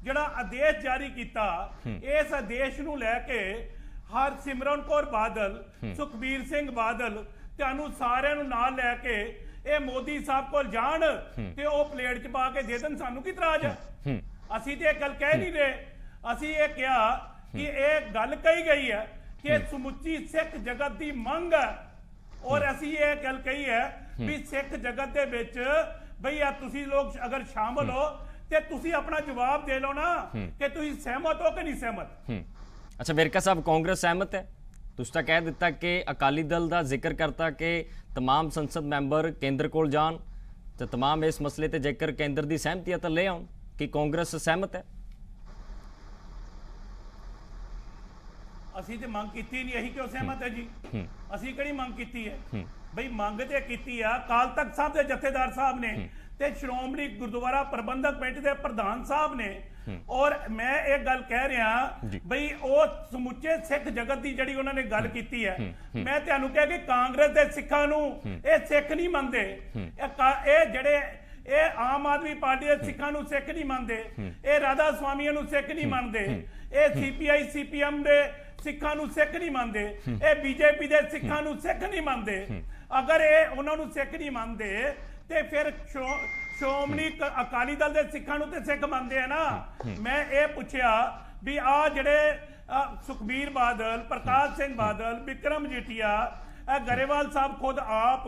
[SPEAKER 8] ਜਿਹੜਾ ਆਦੇਸ਼ ਜਾਰੀ ਕੀਤਾ, ਇਸ ਆਦੇਸ਼ ਨੂੰ ਲੈ ਕੇ ਹਰਸਿਮਰਤ ਕੌਰ ਬਾਦਲ, ਸੁਖਬੀਰ ਸਿੰਘ ਬਾਦਲ, ਤੁਹਾਨੂੰ ਸਾਰਿਆਂ ਨੂੰ ਨਾਲ ਲੈ ਕੇ ਇਹ ਮੋਦੀ ਸਾਹਿਬ ਕੋਲ ਜਾਣ ਤੇ ਉਹ ਪਲੇਟ 'ਚ ਪਾ ਕੇ ਦੇ ਦੇਣ, ਸਾਨੂੰ ਕੀ ਇਤਰਾਜ਼ ਹੈ? ਅਸੀਂ ਤੇ ਇਹ ਗੱਲ ਕਹਿ ਨਹੀਂ ਰਹੇ, ਅਸੀਂ ਇਹ ਕਿਹਾ ਕਿ ਇਹ ਗੱਲ ਕਹੀ ਗਈ ਹੈ ਕਿ ਸਮੁੱਚੀ ਸਿੱਖ ਜਗਤ ਦੀ ਮੰਗ ਹੈ ਔਰ ਅਸੀਂ ਇਹ ਗੱਲ ਕਹੀ ਹੈ ਵੀ ਸਿੱਖ ਜਗਤ ਦੇ ਵਿੱਚ ਬਈ ਆ ਤੁਸੀਂ ਲੋਕ ਅਗਰ ਸ਼ਾਮਲ ਹੋ ਤੇ ਤੁਸੀਂ ਆਪਣਾ ਜਵਾਬ ਦੇ ਲਓ ਨਾ ਕਿ ਤੁਸੀਂ ਸਹਿਮਤ ਹੋ ਕਿ ਨਹੀਂ ਸਹਿਮਤ।
[SPEAKER 1] ਅੱਛਾ ਵੇਰਕਾ ਸਾਹਿਬ, ਕਾਂਗਰਸ ਸਹਿਮਤ ਹੈ? ਤੁਸੀਂ ਤਾਂ ਕਹਿ ਦਿੱਤਾ ਕਿ ਅਕਾਲੀ ਦਲ ਦਾ ਜ਼ਿਕਰ ਕਰਤਾ ਕਿ तमाम संसद मैंबर केंद्र कोल जान तो तमाम इस मसले ते जेकर केंद्र की सहमति है तो ले आउन कि कांग्रेस सहमत है?
[SPEAKER 8] ਅਸੀਂ ਤੇ ਮੰਗ ਕੀਤੀ ਨਹੀਂ, ਇਹੀ ਕਿਉਂ ਸਹਿਮਤ ਹੈ ਜੀ? ਅਸੀਂ ਕਿਹੜੀ ਮੰਗ ਕੀਤੀ ਹੈ ਬਈ? ਮੰਗ ਤੇ ਕੀਤੀ ਆ ਅਕਾਲ ਤਖਤ ਸਾਹਿਬ ਦੇ ਜਥੇਦਾਰ ਸਾਹਿਬ ਨੇ ਤੇ ਸ਼੍ਰੋਮਣੀ ਗੁਰਦੁਆਰਾ ਪ੍ਰਬੰਧਕ ਕਮੇਟੀ ਦੇ ਪ੍ਰਧਾਨ ਸਾਹਿਬ ਨੇ, ਔਰ ਮੈਂ ਇਹ ਗੱਲ ਕਹਿ ਰਿਹਾ ਬਈ ਉਹ ਸਮੁੱਚੇ ਸਿੱਖ ਜਗਤ ਦੀ ਜਿਹੜੀ ਉਹਨਾਂ ਨੇ ਗੱਲ ਕੀਤੀ ਹੈ। ਮੈਂ ਤੁਹਾਨੂੰ ਕਿਹਾ ਕਿ ਕਾਂਗਰਸ ਦੇ ਸਿੱਖਾਂ ਨੂੰ ਇਹ ਸਿੱਖ ਨਹੀਂ ਮੰਨਦੇ, ਇਹ ਜਿਹੜੇ ਇਹ ਆਮ ਆਦਮੀ ਪਾਰਟੀ ਦੇ ਸਿੱਖਾਂ ਨੂੰ ਸਿੱਖ ਨਹੀਂ ਮੰਨਦੇ, ਇਹ ਰਾਧਾ ਸਵਾਮੀਆਂ ਨੂੰ ਸਿੱਖ ਨਹੀਂ ਮੰਨਦੇ, ਇਹ CPI CPM ਦੇ ਸਿੱਖਾਂ ਨੂੰ ਸਿੱਖ ਨਹੀਂ ਮੰਨਦੇ, ਇਹ BJP ਦੇ ਸਿੱਖਾਂ ਨੂੰ ਸਿੱਖ ਨਹੀਂ ਮੰਨਦੇ। ਅਗਰ ਇਹ ਉਹਨਾਂ ਨੂੰ ਸਿੱਖ ਨਹੀਂ ਮੰਨਦੇ ਤੇ ਫਿਰ ਸ਼੍ਰੋਮਣੀ ਅਕਾਲੀ ਦਲ ਦੇ ਸਿੱਖਾਂ ਨੂੰ ਤੇ ਸਿੱਖ ਮੰਨਦੇ ਆ ਨਾ। ਮੈਂ ਇਹ ਪੁੱਛਿਆ ਵੀ ਆ ਜਿਹੜੇ ਸੁਖਬੀਰ ਬਾਦਲ, ਪ੍ਰਕਾਸ਼ ਸਿੰਘ ਬਾਦਲ, ਵਿਕਰਮ ਮਜੀਠੀਆ, ਗਰੇਵਾਲ ਸਾਹਿਬ ਖੁਦ ਆਪ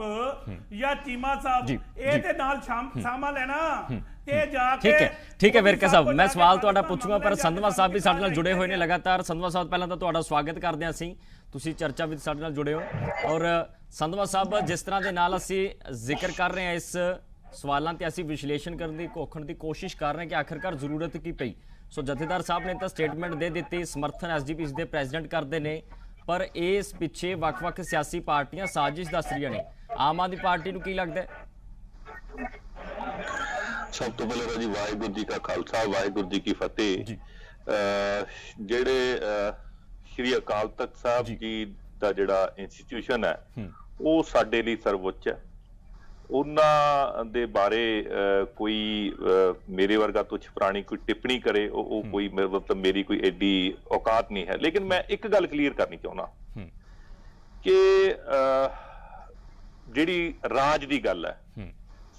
[SPEAKER 8] ਜਾਂ ਚੀਮਾ ਸਾਹਿਬ ਇਹ ਤੇ ਨਾਲ ਸ਼ਾਮਲ ਹੈ ਨਾ ਤੇ ਜਾ ਕੇ
[SPEAKER 1] ਠੀਕ ਹੈ ਵੇਰਕਾ ਸਾਹਿਬ, ਮੈਂ ਸਵਾਲ ਤੁਹਾਡਾ ਪੁੱਛੂਗਾ ਪਰ ਸੰਧਵਾ ਸਾਹਿਬ ਵੀ ਸਾਡੇ ਨਾਲ ਜੁੜੇ ਹੋਏ ਨੇ ਲਗਾਤਾਰ। ਸੰਧਵਾ ਸਾਹਿਬ ਪਹਿਲਾਂ ਤਾਂ ਤੁਹਾਡਾ ਸਵਾਗਤ ਕਰਦੇ ਹਾਂ ਅਸੀਂ, ਤੁਸੀਂ ਚਰਚਾ ਵਿੱਚ ਸਾਡੇ ਨਾਲ ਜੁੜੇ ਹੋ। ਔਰ ਸੰਧਵਾ ਸਾਹਿਬ, ਜਿਸ ਤਰ੍ਹਾਂ ਦੇ ਨਾਲ ਅਸੀਂ ਜ਼ਿਕਰ ਕਰ ਰਹੇ ਹਾਂ ਇਸ ਸਵਾਲਾਂ ਤੇ ਅਸੀਂ ਵਿਸ਼ਲੇਸ਼ਣ ਕਰਨ ਦੀ ਘੋਖਣ ਦੀ ਕੋਸ਼ਿਸ਼ ਕਰ ਰਹੇ ਹਾਂ ਕਿ ਆਖਿਰਕਾਰ ਜ਼ਰੂਰਤ ਕੀ ਪਈ। ਸੋ ਜਥੇਦਾਰ ਸਾਹਿਬ ਨੇ ਤਾਂ ਸਟੇਟਮੈਂਟ ਦੇ ਦਿੱਤੀ, ਸਮਰਥਨ SGPC ਦੇ ਪ੍ਰੈਜ਼ੀਡੈਂਟ ਕਰਦੇ ਨੇ, ਪਰ ਇਸ ਪਿੱਛੇ ਵੱਖ-ਵੱਖ ਸਿਆਸੀ ਪਾਰਟੀਆਂ ਸਾਜ਼ਿਸ਼ ਦੱਸ ਰਹੀਆਂ ਨੇ। ਆਮ ਆਦਮੀ ਪਾਰਟੀ ਨੂੰ ਕੀ ਲੱਗਦਾ ਹੈ?
[SPEAKER 9] ਸਭ ਤੋਂ ਪਹਿਲਾਂ ਜੀ ਵਾਹਿਗੁਰੂ ਜੀ ਕਾ ਖਾਲਸਾ, ਵਾਹਿਗੁਰੂ ਜੀ ਕੀ ਫਤਿਹ। ਜਿਹੜੇ ਸ਼੍ਰੀ ਅਕਾਲ ਤਖਤ ਸਾਹਿਬ ਜੀ ਦਾ ਜਿਹੜਾ ਇੰਸਟੀਟਿਊਸ਼ਨ ਹੈ ਉਹ ਸਾਡੇ ਲਈ ਸਰਵਉੱਚ ਹੈ। ਉਹਨਾਂ ਦੇ ਬਾਰੇ ਕੋਈ ਮੇਰੇ ਵਰਗਾ ਤੁਛ ਪ੍ਰਾਣੀ ਕੋਈ ਟਿੱਪਣੀ ਕਰੇ ਉਹ ਕੋਈ ਮਤਲਬ ਮੇਰੀ ਕੋਈ ਐਡੀ ਔਕਾਤ ਨਹੀਂ ਹੈ। ਲੇਕਿਨ ਮੈਂ ਇੱਕ ਗੱਲ ਕਲੀਅਰ ਕਰਨੀ ਚਾਹੁੰਦਾ ਕਿ ਜਿਹੜੀ ਰਾਜ ਦੀ ਗੱਲ ਹੈ,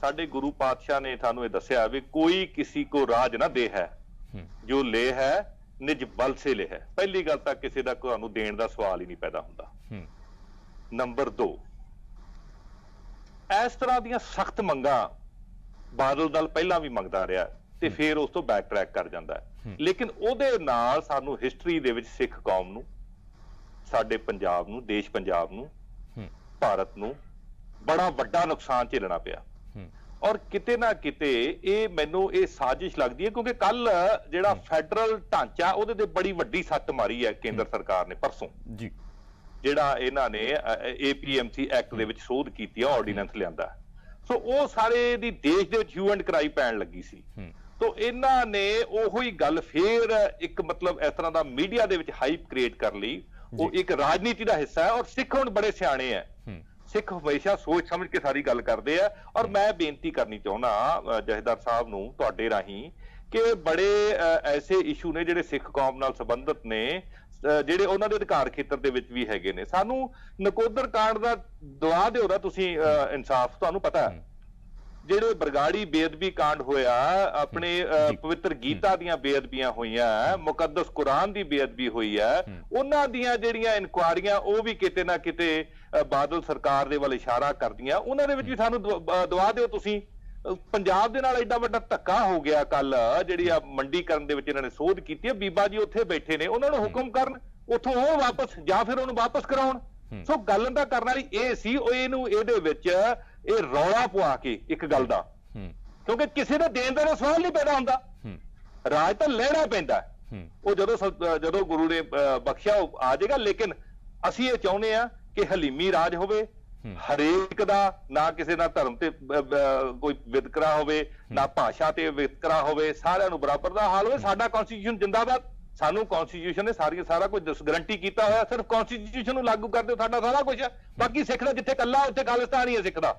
[SPEAKER 9] ਸਾਡੇ ਗੁਰੂ ਪਾਤਸ਼ਾਹ ਨੇ ਸਾਨੂੰ ਇਹ ਦੱਸਿਆ ਵੀ ਕੋਈ ਕਿਸੇ ਕੋ ਰਾਜ ਨਾ ਦੇ ਹੈ, ਜੋ ਲੈ ਹੈ ਨਿਜ ਬਲ ਸੇ ਲੈ ਹੈ। ਪਹਿਲੀ ਗੱਲ ਤਾਂ ਕਿਸੇ ਦਾ ਤੁਹਾਨੂੰ ਦੇਣ ਦਾ ਸਵਾਲ ਹੀ ਨਹੀਂ ਪੈਦਾ ਹੁੰਦਾ। ਨੰਬਰ 2, ਇਸ ਤਰ੍ਹਾਂ ਦੀਆਂ ਸਖਤ ਮੰਗਾਂ ਬਾਦਲ ਦਲ ਪਹਿਲਾਂ ਵੀ ਮੰਗਦਾ ਰਿਹਾ ਤੇ ਫਿਰ ਉਸ ਤੋਂ ਬੈਕ ਟਰੈਕ ਕਰ ਜਾਂਦਾ ਹੈ। ਲੇਕਿਨ ਉਹਦੇ ਨਾਲ ਸਾਨੂੰ ਹਿਸਟਰੀ ਦੇ ਵਿੱਚ ਸਿੱਖ ਕੌਮ ਨੂੰ, ਸਾਡੇ ਪੰਜਾਬ ਨੂੰ, ਦੇਸ਼ ਪੰਜਾਬ ਨੂੰ, ਭਾਰਤ ਨੂੰ ਬੜਾ ਵੱਡਾ ਨੁਕਸਾਨ ਝੇਲਣਾ ਪਿਆ। ਔਰ ਕਿਤੇ ਨਾ ਕਿਤੇ ਇਹ ਮੈਨੂੰ ਇਹ ਸਾਜ਼ਿਸ਼ ਲੱਗਦੀ ਹੈ ਕਿਉਂਕਿ ਕੱਲ ਜਿਹੜਾ ਫੈਡਰਲ ਢਾਂਚਾ ਉਹਦੇ ਤੇ ਬੜੀ ਵੱਡੀ ਸੱਟ ਮਾਰੀ ਹੈ ਕੇਂਦਰ ਸਰਕਾਰ ਨੇ ਪਰਸੋਂ ਜੀ, ਜਿਹੜਾ ਇਹਨਾਂ ਨੇ APMC ਐਕਟ ਦੇ ਵਿੱਚ ਸੋਧ ਕੀਤੀ ਆ, ਆਰਡੀਨੈਂਸ ਲਿਆਂਦਾ। ਸੋ ਉਹ ਸਾਰੇ ਦੀ ਦੇਸ਼ ਦੇ ਵਿੱਚ ਹਿਊ ਐਂਡ ਕਰਾਈ ਪੈਣ ਲੱਗੀ ਸੀ। ਤੋ ਇਹਨਾਂ ਨੇ ਉਹੀ ਗੱਲ ਫੇਰ ਇੱਕ ਮਤਲਬ ਇਸ ਤਰ੍ਹਾਂ ਦਾ ਮੀਡੀਆ ਦੇ ਵਿੱਚ ਹਾਈਪ ਕ੍ਰੀਏਟ ਕਰ ਲਈ। ਉਹ ਇੱਕ ਰਾਜਨੀਤੀ ਦਾ ਹਿੱਸਾ ਹੈ ਔਰ ਸਿੱਖ ਹੁਣ ਬੜੇ ਸਿਆਣੇ ਹੈ। ਸਿੱਖ ਹਮੇਸ਼ਾ ਸੋਚ ਸਮਝ ਕੇ ਸਾਰੀ ਗੱਲ ਕਰਦੇ ਆ। ਔਰ ਮੈਂ ਬੇਨਤੀ ਕਰਨੀ ਚਾਹੁੰਦਾ ਜਥੇਦਾਰ ਸਾਹਿਬ ਨੂੰ ਤੁਹਾਡੇ ਰਾਹੀਂ ਕਿ ਬੜੇ ਐਸੇ ਇਸ਼ੂ ਨੇ ਜਿਹੜੇ ਸਿੱਖ ਕੌਮ ਨਾਲ ਸੰਬੰਧਿਤ ਨੇ, ਜਿਹੜੇ ਉਹਨਾਂ ਦੇ ਅਧਿਕਾਰ ਖੇਤਰ ਦੇ ਵਿੱਚ ਵੀ ਹੈਗੇ ਨੇ। ਸਾਨੂੰ ਨਕੋਦਰ ਕਾਂਡ ਦਾ ਦਵਾ ਦਿਓ ਨਾ ਤੁਸੀਂ ਇਨਸਾਫ। ਤੁਹਾਨੂੰ ਪਤਾ ਜਿਹੜੇ ਬਰਗਾੜੀ ਬੇਅਦਬੀ ਕਾਂਡ ਹੋਇਆ, ਆਪਣੇ ਪਵਿੱਤਰ ਗੀਤਾ ਦੀਆਂ ਬੇਅਦਬੀਆਂ ਹੋਈਆਂ, ਮੁਕੱਦਸ ਕੁਰਾਨ ਦੀ ਬੇਅਦਬੀ ਹੋਈ ਹੈ, ਉਹਨਾਂ ਦੀਆਂ ਜਿਹੜੀਆਂ ਇਨਕੁਆਰੀਆਂ ਉਹ ਵੀ ਕਿਤੇ ਨਾ ਕਿਤੇ ਬਾਦਲ ਸਰਕਾਰ ਦੇ ਵੱਲ ਇਸ਼ਾਰਾ ਕਰਦੀਆਂ। ਉਹਨਾਂ ਦੇ ਵਿੱਚ ਵੀ ਸਾਨੂੰ ਦਵਾ ਦਿਓ ਤੁਸੀਂ। ਪੰਜਾਬ ਦੇ ਨਾਲ ਐਡਾ ਵੱਡਾ ਧੱਕਾ ਹੋ ਗਿਆ ਕੱਲ, ਜਿਹੜੀ ਆ ਮੰਡੀਕਰਨ ਦੇ ਵਿੱਚ ਇਹਨਾਂ ਨੇ ਸੋਧ ਕੀਤੀ ਹੈ। ਬੀਬਾ ਜੀ ਉੱਥੇ ਬੈਠੇ ਨੇ, ਉਹਨਾਂ ਨੂੰ ਹੁਕਮ ਕਰਨ ਉੱਥੋਂ ਉਹ ਵਾਪਸ ਜਾਂ ਫਿਰ ਉਹਨੂੰ ਵਾਪਸ ਕਰਾਉਣ। ਸੋ ਗੱਲ ਤਾਂ ਕਰਨ ਵਾਲੀ ਇਹ ਸੀ, ਉਹ ਇਹਨੂੰ ਇਹਦੇ ਵਿੱਚ ਇਹ ਰੌਲਾ ਪਵਾ ਕੇ ਇੱਕ ਗੱਲ ਦਾ, ਕਿਉਂਕਿ ਕਿਸੇ ਦਾ ਦੇਣ ਦਾ ਸਵਾਲ ਨਹੀਂ ਪੈਦਾ ਹੁੰਦਾ, ਰਾਜ ਤਾਂ ਲੈਣਾ ਪੈਂਦਾ। ਉਹ ਜਦੋਂ ਗੁਰੂ ਨੇ ਬਖਸ਼ਿਆ ਉਹ ਆ ਜਾਏਗਾ। ਲੇਕਿਨ ਅਸੀਂ ਇਹ ਚਾਹੁੰਦੇ ਆ ਕਿ ਹਲੀਮੀ ਰਾਜ ਹੋਵੇ, ਹਰੇਕ ਦਾ, ਨਾ ਕਿਸੇ ਨਾਲ ਧਰਮ ਤੇ ਕੋਈ ਵਿਤਕਰਾ ਹੋਵੇ, ਨਾ ਭਾਸ਼ਾ ਤੇ ਵਿਤਕਰਾ ਹੋਵੇ, ਸਾਰਿਆਂ ਨੂੰ ਬਰਾਬਰ ਦਾ ਹਾਲ ਹੋਵੇ। ਸਾਡਾ ਕਨਸਟੀਟਿਊਸ਼ਨ ਜਿੰਦਾਬਾਦ, ਸਾਨੂੰ ਕਨਸਟੀਟਿਊਸ਼ਨ ਨੇ ਸਾਰਾ ਕੁਝ ਗਰੰਟੀ ਕੀਤਾ ਹੋਇਆ। ਸਿਰਫ ਕਨਸਟੀਟਿਊਸ਼ਨ ਨੂੰ ਲਾਗੂ ਕਰਦੇ ਸਾਡਾ ਸਾਰਾ ਕੁਝ ਹੈ। ਬਾਕੀ ਸਿੱਖ ਦਾ ਜਿੱਥੇ ਕੱਲਾ ਉੱਥੇ ਖਾਲਿਸਤਾਨ ਹੀ ਹੈ। ਸਿੱਖ ਦਾ,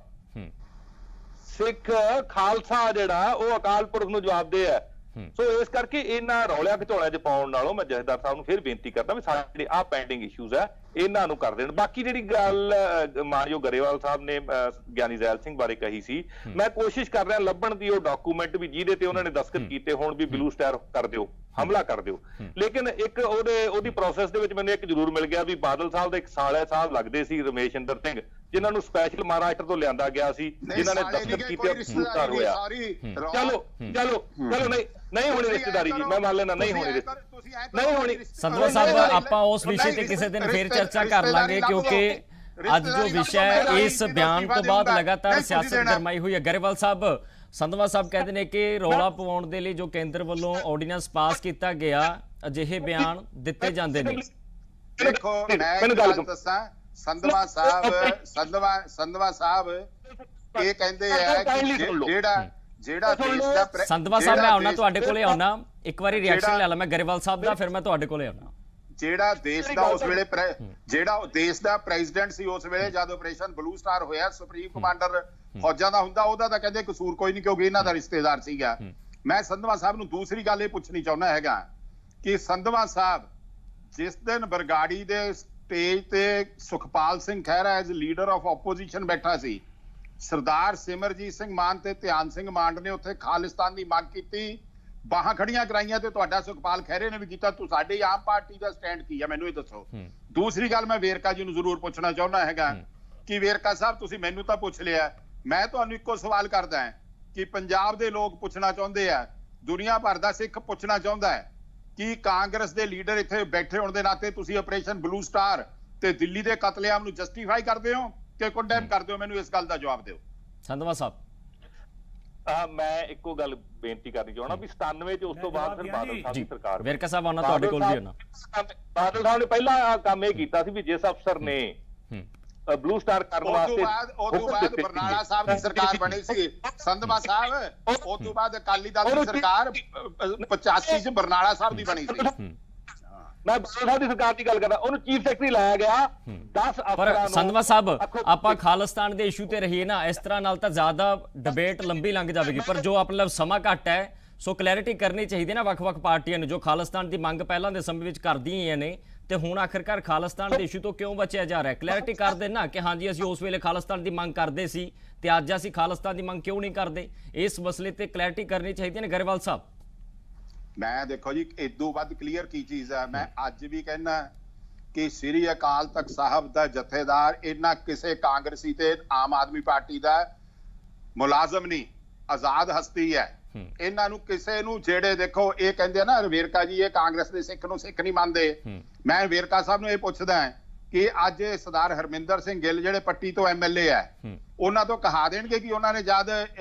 [SPEAKER 9] ਸਿੱਖ ਖਾਲਸਾ ਜਿਹੜਾ ਉਹ ਅਕਾਲ ਪੁਰਖ ਨੂੰ ਜਵਾਬਦੇਹ ਹੈ। ਸੋ ਇਸ ਕਰਕੇ ਇਹਨਾਂ ਰੌਲਿਆਂ ਘਚੋਲਿਆਂ 'ਚ ਪਾਉਣ ਨਾਲੋਂ ਮੈਂ ਜਥੇਦਾਰ ਸਾਹਿਬ ਨੂੰ ਫਿਰ ਬੇਨਤੀ ਕਰਦਾ ਵੀ ਸਾਡੇ ਜਿਹੜੇ ਆਹ ਪੈਂਡਿੰਗ ਇਸ਼ੂਜ਼ ਹੈ ਇਹਨਾਂ ਨੂੰ ਕਰ ਦੇਣ। ਬਾਕੀ ਜਿਹੜੀ ਗੱਲ ਮਾਨਯੋਗ ਗਰੇਵਾਲ ਸਾਹਿਬ ਨੇ ਗਿਆਨੀ ਜ਼ੈਲ ਸਿੰਘ ਬਾਰੇ ਕਹੀ ਸੀ, ਮੈਂ ਕੋਸ਼ਿਸ਼ ਕਰ ਰਿਹਾ ਲੱਭਣ ਦੀ ਉਹ ਡਾਕੂਮੈਂਟ ਵੀ ਜਿਹਦੇ ਤੇ ਉਹਨਾਂ ਨੇ ਦਸਤਖਤ ਕੀਤੇ ਹੋਣ ਵੀ ਬਲੂ ਸਟਾਰ ਕਰ ਦਿਓ, ਹਮਲਾ ਕਰ ਦਿਓ। ਲੇਕਿਨ ਇੱਕ ਉਹਦੀ ਪ੍ਰੋਸੈਸ ਦੇ ਵਿੱਚ ਮੈਨੂੰ ਇੱਕ ਜ਼ਰੂਰ ਮਿਲ ਗਿਆ ਵੀ ਬਾਦਲ ਸਾਹਿਬ ਦਾ ਇੱਕ ਸਾਲਿਆ ਸਾਹਿਬ ਲੱਗਦੇ ਸੀ ਰਮੇਸ਼ ਇੰਦਰ ਸਿੰਘ, ਜਿਨ੍ਹਾਂ ਨੂੰ ਸਪੈਸ਼ਲ ਮਹਾਰਾਸ਼ਟਰ ਤੋਂ ਲਿਆਂਦਾ ਗਿਆ ਸੀ, ਜਿਨ੍ਹਾਂ ਨੇ ਦਸਤਖਤ ਕੀਤੇ ਬਲੂ ਸਟਾਰ ਹੋਇਆ। ਚਲੋ ਨਹੀਂ ਹੋਣੀ ਰਿਸ਼ਤੇਦਾਰੀ ਜੀ, ਮੈਂ ਮੰਨ ਲੈਣਾ ਨਹੀਂ ਹੋਣੀ।
[SPEAKER 1] ਸੰਧਵਾ ਸਾਹਿਬ, ਆਪਾਂ ਉਸ ਵਿਸ਼ੇ ਤੇ ਕਿਸੇ ਦਿਨ ਫੇਰ ਚਰਚਾ ਕਰ ਲਾਂਗੇ, ਕਿਉਂਕਿ ਅੱਜ ਜੋ ਵਿਸ਼ਾ ਹੈ ਇਸ ਬਿਆਨ ਤੋਂ ਬਾਅਦ ਲਗਾਤਾਰ ਸਿਆਸਤ ਗਰਮਾਈ ਹੋਈ ਹੈ। ਗਰੇਵਾਲ ਸਾਹਿਬ, ਸੰਧਵਾ ਸਾਹਿਬ ਕਹਿੰਦੇ ਨੇ ਕਿ ਰੌਲਾ ਪਵਾਉਣ ਦੇ ਲਈ ਜੋ ਕੇਂਦਰ ਵੱਲੋਂ ਆਰਡੀਨੈਂਸ ਪਾਸ ਕੀਤਾ ਗਿਆ, ਅਜਿਹੇ ਬਿਆਨ ਦਿੱਤੇ ਜਾਂਦੇ ਨੇ।
[SPEAKER 10] ਦੇਖੋ ਮੈਂ ਇੱਕ ਗੱਲ ਦੱਸਾਂ, ਸੰਧਵਾ ਸਾਹਿਬ ਇਹ ਕਹਿੰਦੇ ਆ ਕਿ ਜਿਹੜਾ ਦੇਸ਼ ਦਾ
[SPEAKER 1] ਸੰਧਵਾ ਸਾਹਿਬ, ਮੈਂ ਆਉਣਾ ਤੁਹਾਡੇ ਕੋਲੇ ਆਉਣਾ, ਇੱਕ ਵਾਰੀ ਰਿਐਕਸ਼ਨ ਲੈ ਲਾ ਮੈਂ ਗਰੇਵਾਲ ਸਾਹਿਬ ਦਾ, ਫਿਰ ਮੈਂ ਤੁਹਾਡੇ ਕੋਲੇ ਆਉਣਾ।
[SPEAKER 10] ਜਿਹੜਾ ਦੇਸ਼ ਦਾ ਉਸ ਵੇਲੇ ਜਿਹੜਾ ਦੇਸ਼ ਦਾ ਪ੍ਰੈਜ਼ੀਡੈਂਟ ਸੀ ਉਸ ਵੇਲੇ ਜਦ ਆਪਰੇਸ਼ਨ ਬਲੂ ਸਟਾਰ ਹੋਇਆ, ਸੁਪਰੀਮ ਕਮਾਂਡਰ ਫੌਜਾਂ ਦਾ ਹੁੰਦਾ, ਉਹਦਾ ਤਾਂ ਕਹਿੰਦੇ ਕਸੂਰ ਕੋਈ ਨਹੀਂ ਕਿਉਂਕਿ ਇਹਨਾਂ ਦਾ ਰਿਸ਼ਤੇਦਾਰ ਸੀਗਾ। ਮੈਂ ਸੰਧਵਾ ਸਾਹਿਬ ਨੂੰ ਦੂਸਰੀ ਗੱਲ ਇਹ ਪੁੱਛਣੀ ਚਾਹੁੰਦਾ ਹੈਗਾ ਕਿ ਸੰਧਵਾ ਸਾਹਿਬ ਜਿਸ ਦਿਨ ਬਰਗਾੜੀ ਦੇ ਸਟੇਜ ਤੇ Sukhpal Singh Khaira as leader of opposition ਬੈਠਾ ਸੀ, ਸਰਦਾਰ ਸਿਮਰਜੀਤ ਸਿੰਘ ਮਾਨ ਤੇ ਧਿਆਨ ਸਿੰਘ ਮਾਨ ਨੇ ਉੱਥੇ ਖਾਲਿਸਤਾਨ ਦੀ ਮੰਗ ਕੀਤੀ, ਬਾਹਾਂ ਖੜੀਆਂ ਕਰਾਈਆਂ, ਤੇ ਤੁਹਾਡਾ ਸੁਖਪਾਲ ਖਹਿਰੇ ਨੇ ਵੀ ਕੀਤਾ। ਤੁਹਾਡੀ ਆਮ ਪਾਰਟੀ ਦਾ ਸਟੈਂਡ ਕੀ ਹੈ ਮੈਨੂੰ ਇਹ ਦੱਸੋ। ਦੂਸਰੀ ਗੱਲ ਮੈਂ ਵੇਰਕਾ ਜੀ ਨੂੰ ਜ਼ਰੂਰ ਪੁੱਛਣਾ ਚਾਹੁੰਦਾ ਹੈਗਾ ਕਿ ਵੇਰਕਾ ਸਾਹਿਬ ਤੁਸੀਂ ਮੈਨੂੰ ਤਾਂ ਪੁੱਛ ਲਿਆ, ਮੈਂ ਤੁਹਾਨੂੰ ਇੱਕੋ ਸਵਾਲ ਕਰਦਾ ਹਾਂ ਕਿ ਪੰਜਾਬ ਦੇ ਲੋਕ ਪੁੱਛਣਾ ਚਾਹੁੰਦੇ ਆ, ਦੁਨੀਆ ਭਰ ਦਾ ਸਿੱਖ ਪੁੱਛਣਾ ਚਾਹੁੰਦਾ ਹੈ ਕਿ ਕਾਂਗਰਸ ਦੇ ਲੀਡਰ ਇੱਥੇ ਬੈਠੇ ਹੋਣ ਦੇ ਨਾਤੇ ਤੁਸੀਂ ਆਪਰੇਸ਼ਨ ਬਲੂ ਸਟਾਰ ਤੇ ਦਿੱਲੀ ਦੇ ਕਤਲੇਆਮ ਨੂੰ ਜਸਟੀਫਾਈ ਕਰਦੇ ਹੋ ਕਿ ਕੰਡੈਮ ਕਰਦੇ ਹੋ? ਮੈਨੂੰ ਇਸ ਗੱਲ ਦਾ ਜਵਾਬ ਦਿਓ।
[SPEAKER 1] ਸੰਧਵਾ ਸਾਹਿਬ,
[SPEAKER 9] ਮੈਂ ਇੱਕੋ ਗੱਲ ਬੇਨਤੀ ਕਰਨੀ ਚਾਹੁੰਦਾ ਵੀ 97 ਚ ਉਸ ਤੋਂ ਬਾਅਦ ਫਿਰ ਬਾਦਲ ਸਾਹਿਬ ਦੀ ਸਰਕਾਰ,
[SPEAKER 1] ਵੇਰਕਾ ਸਾਹਿਬ ਆਉਣਾ ਤੁਹਾਡੇ ਕੋਲ ਵੀ ਆਉਣਾ,
[SPEAKER 9] ਬਾਦਲ ਸਾਹਿਬ ਨੇ ਪਹਿਲਾ ਕੰਮ ਇਹ ਕੀਤਾ ਸੀ ਵੀ ਜਿਸ ਅਫਸਰ ਨੇ ਬਲੂ ਸਟਾਰ ਕਰਨ ਵਾਸਤੇ,
[SPEAKER 10] ਉਸ ਤੋਂ ਬਾਅਦ ਬਰਨਾਲਾ ਸਾਹਿਬ ਦੀ ਸਰਕਾਰ ਬਣੀ ਸੀ ਸੰਧਵਾ ਸਾਹਿਬ, ਉਸ ਤੋਂ ਬਾਅਦ ਅਕਾਲੀ ਦਲ ਦੀ ਸਰਕਾਰ 85 ਚ ਬਰਨਾਲਾ ਸਾਹਿਬ ਦੀ ਬਣੀ ਸੀ।
[SPEAKER 9] ਮੈਂ ਬਾਦਲ ਸਾਹਿਬ ਦੀ ਸਰਕਾਰ ਦੀ ਗੱਲ ਕਰਦਾ, ਉਹਨੂੰ ਚੀਫ ਸੈਕਟਰੀ ਲਾਇਆ ਗਿਆ 10 ਅਫਸਰਾਂ ਨੂੰ।
[SPEAKER 1] ਸੰਧਵਾ ਸਾਹਿਬ, ਆਪਾਂ ਖਾਲਿਸਤਾਨ ਦੇ ਇਸ਼ੂ ਤੇ ਰਹੀਏ ਨਾ, ਇਸ ਤਰ੍ਹਾਂ ਨਾਲ ਤਾਂ ਜ਼ਿਆਦਾ ਡਿਬੇਟ ਲੰਬੀ ਲੰਘ ਜਾਵੇਗੀ, ਪਰ ਜੋ ਆਪਣਾ ਸਮਾਂ ਘੱਟ ਹੈ ਸੋ ਕਲੈਰਿਟੀ ਕਰਨੀ ਚਾਹੀਦੀ ਨਾ ਵੱਖ-ਵੱਖ ਪਾਰਟੀਆਂ ਨੂੰ, ਜੋ ਖਾਲਿਸਤਾਨ ਦੀ ਮੰਗ ਪਹਿਲਾਂ ਦੇ ਸਮੇਂ ਵਿੱਚ ਕਰਦੀਆਂ ਨੇ ਤੇ ਹੁਣ ਆਖਿਰਕਾਰ ਖਾਲਿਸਤਾਨ ਦੇ ਇਸ਼ੂ ਤੋਂ ਕਿਉਂ ਬਚਿਆ ਜਾ ਰਿਹਾ। ਕਲੈਰਿਟੀ ਕਰ ਦੇਣਾ ਕਿ ਹਾਂਜੀ ਅਸੀਂ ਉਸ ਵੇਲੇ ਖਾਲਿਸਤਾਨ ਦੀ ਮੰਗ ਕਰਦੇ ਸੀ ਤੇ ਅੱਜ ਅਸੀਂ ਖਾਲਿਸਤਾਨ ਦੀ ਮੰਗ ਕਿਉਂ ਨਹੀਂ ਕਰਦੇ। ਇਸ ਮਸਲੇ ਤੇ ਕਲੈਰਿਟੀ ਕਰਨੀ ਚਾਹੀਦੀ ਹੈ ਗਰੇਵਾਲ ਸਾਹਿਬ।
[SPEAKER 10] ਮੈਂ ਦੇਖੋ ਜੀ ਇਦੋਂ ਵੱਧ ਕਲੀਅਰ ਕੀ ਚੀਜ਼ ਹੈ, ਮੈਂ ਅੱਜ ਵੀ ਕਹਿਣਾ ਕਿ ਸ੍ਰੀ ਅਕਾਲ ਤਖਤ ਸਾਹਿਬ ਦਾ ਜਥੇਦਾਰ ਇਹਨਾਂ ਕਿਸੇ ਕਾਂਗਰਸੀ ਤੇ ਆਮ ਆਦਮੀ ਪਾਰਟੀ ਦਾ ਮੁਲਾਜ਼ਮ ਨਹੀਂ, ਆਜ਼ਾਦ ਹਸਤੀ ਹੈ। ਇਹਨਾਂ ਨੂੰ ਕਿਸੇ ਨੂੰ ਜਿਹੜੇ ਦੇਖੋ ਇਹ ਕਹਿੰਦੇ ਆ ਨਾ ਵੇਰਕਾ ਜੀ ਇਹ ਕਾਂਗਰਸ ਦੇ ਸਿੱਖ ਨੂੰ ਸਿੱਖ ਨਹੀਂ ਮੰਨਦੇ, ਮੈਂ ਵੇਰਕਾ ਸਾਹਿਬ ਨੂੰ ਇਹ ਪੁੱਛਦਾ ਕਿ ਅੱਜ ਸਰਦਾਰ ਹਰਮਿੰਦਰ ਸਿੰਘ ਗਿੱਲ ਜਿਹੜੇ ਪੱਟੀ ਤੋਂ ਐਮਐਲਏ ਹੈ, ਉਹਨਾਂ ਤੋਂ ਕਹਾ ਦੇਣਗੇ ਕਿ ਉਹਨਾਂ ਨੇ ਜਦ